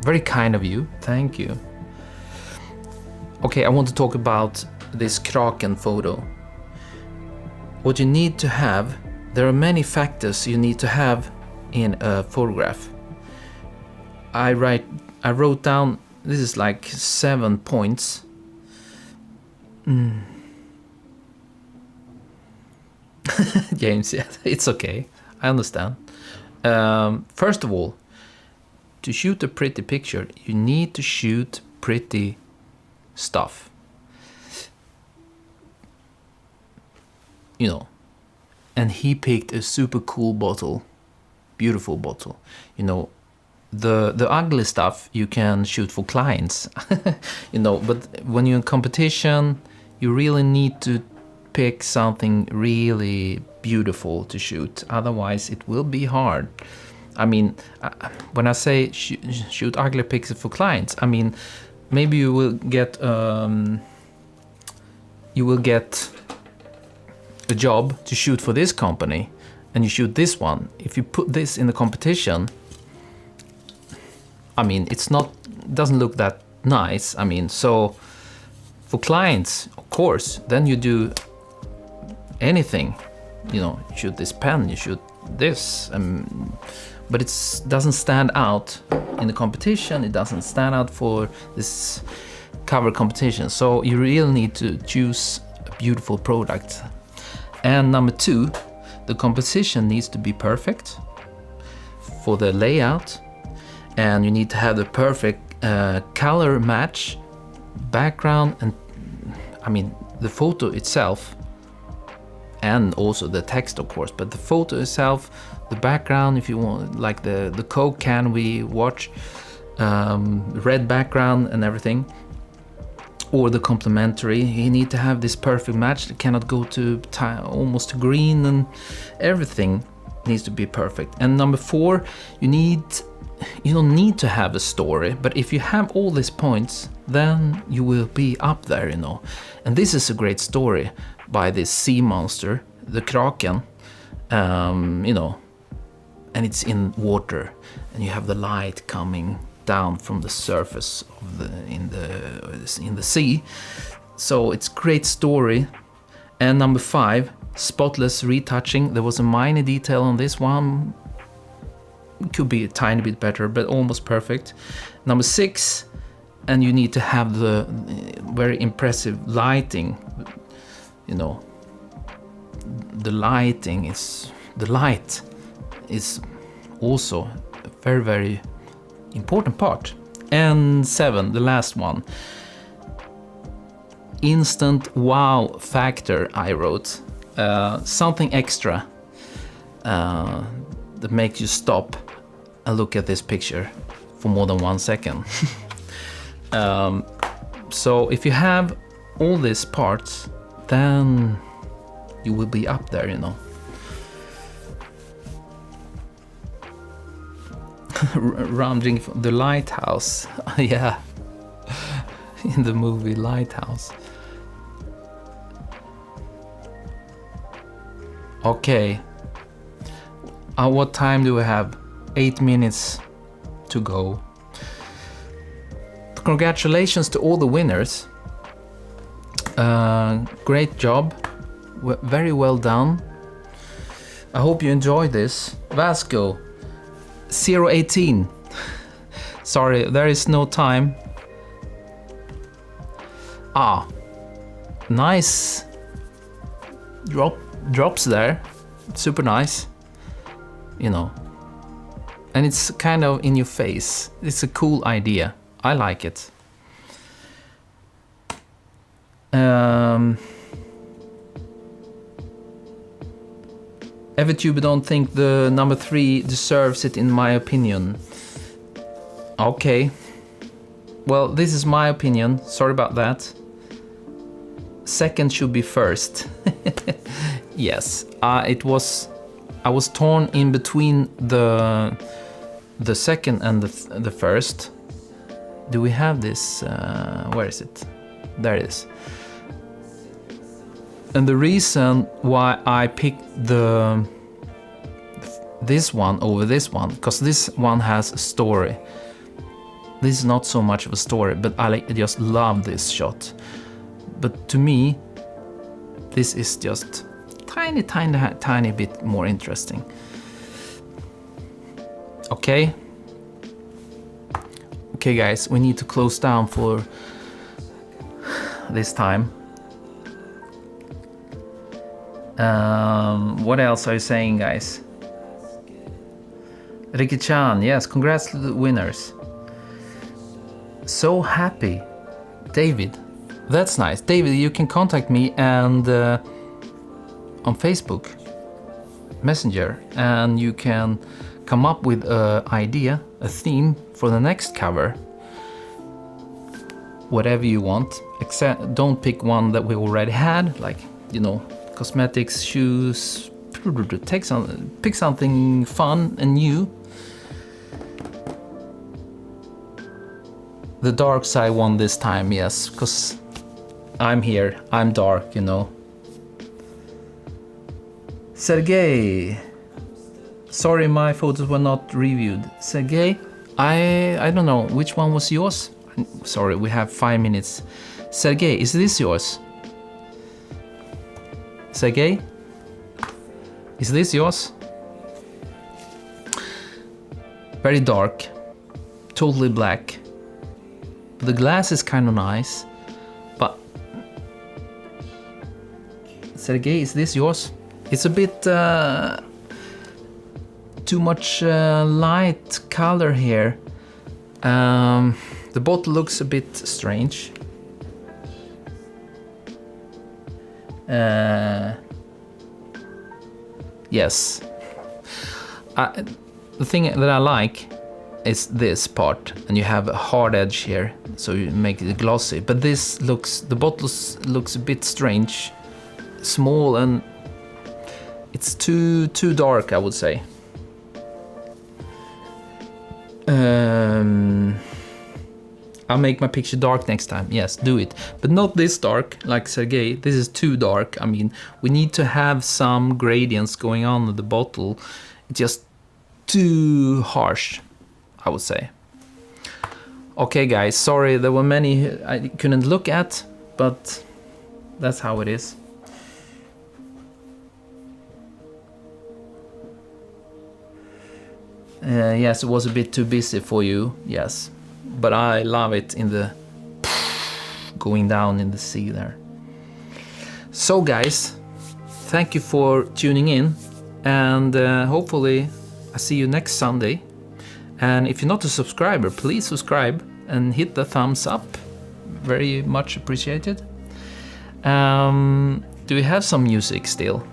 very kind of you. Thank you. Okay, I want to talk about this Kraken photo. What you need to have, there are many factors you need to have in a photograph. I wrote down, this is like 7 points. James, yeah, it's okay. I understand. First of all, to shoot a pretty picture, you need to shoot pretty stuff. You know, and he picked a super cool bottle, beautiful bottle. You know, the ugly stuff you can shoot for clients, you know, but when you're in competition, you really need to pick something really beautiful to shoot. Otherwise, it will be hard. I mean, when I say shoot ugly pictures for clients, I mean maybe you will get a job to shoot for this company, and you shoot this one. If you put this in the competition, I mean, doesn't look that nice. I mean, so for clients, of course, then you do anything. You know, you shoot this pen, you shoot this, but it doesn't stand out in the competition. It doesn't stand out for this cover competition. So you really need to choose a beautiful product. And number 2, the composition needs to be perfect for the layout, and you need to have the perfect color match, background, and I mean the photo itself, and also the text, of course, but the photo itself, the background, if you want, like the Coke can we watch, red background and everything, or the complementary, you need to have this perfect match. It cannot go to almost to green, and everything needs to be perfect. And number 4, you don't need to have a story, but if you have all these points, then you will be up there, you know. And this is a great story by this sea monster, the Kraken, you know, and it's in water, and you have the light coming down from the surface of in the sea. So it's great story. And number 5, spotless retouching. There was a minor detail on this one, could be a tiny bit better, but almost perfect. Number 6, and you need to have the very impressive lighting. You know, the light is also a very, very important part. And 7, the last one, instant wow factor. I wrote something extra that makes you stop and look at this picture for more than 1 second. So if you have all these parts, then you will be up there, you know. Rounding the lighthouse. Yeah, in the movie Lighthouse. Okay, what time do we have? 8 minutes to go. Congratulations to all the winners. Great job, very well done. I hope you enjoyed this. Vasco 018. Sorry, there is no time. Nice drops there, super nice, you know, and it's kind of in your face. It's a cool idea, I like it. Evertuber don't think the number 3 deserves it, in my opinion. Okay, well, this is my opinion, sorry about that. Second should be first. Yes, I was torn in between the second and the first. Do we have this? Where is it? There it is. And the reason why I picked this one over this one, because this one has a story. This is not so much of a story, but I just love this shot. But to me, this is just tiny bit more interesting. Okay, guys, we need to close down for this time. What else are you saying, guys? Ricky-chan, yes, congrats to the winners. So happy. David, that's nice. David, you can contact me and on Facebook Messenger, and you can come up with an idea, a theme for the next cover. Whatever you want, except don't pick one that we already had, like, you know, cosmetics, shoes. Pick something fun and new. The dark side won this time, yes, because I'm here, I'm dark, you know. Sergey, sorry my photos were not reviewed. Sergey, I don't know, which one was yours? Sorry, we have 5 minutes. Sergey, is this yours? Sergey? Is this yours? Very dark, totally black. The glass is kind of nice, but Sergey, is this yours? It's a bit too much light color here. The bottle looks a bit strange. Yes. The thing that I like is this part, and you have a hard edge here, so you make it glossy. But this looks, the bottle looks a bit strange, small, and it's too dark, I would say. I'll make my picture dark next time. Yes, do it, but not this dark like Sergey. This is too dark. I mean, we need to have some gradients going on in the bottle. It's just too harsh, I would say. Okay guys, sorry, there were many I couldn't look at, but that's how it is. Yes, it was a bit too busy for you, yes, but I love it in the going down in the sea there. So guys, thank you for tuning in, and hopefully I see you next Sunday. And if you're not a subscriber, please subscribe and hit the thumbs up. Very much appreciated. Do we have some music still?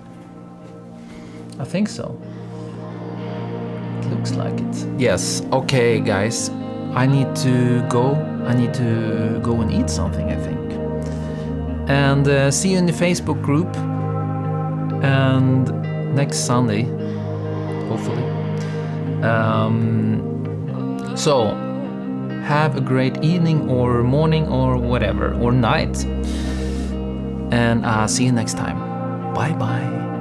I think so. It looks like it. Yes, okay guys. I need to go. I need to go and eat something, I think. And see you in the Facebook group. And next Sunday, hopefully. So, have a great evening or morning or whatever, or night. And see you next time. Bye bye.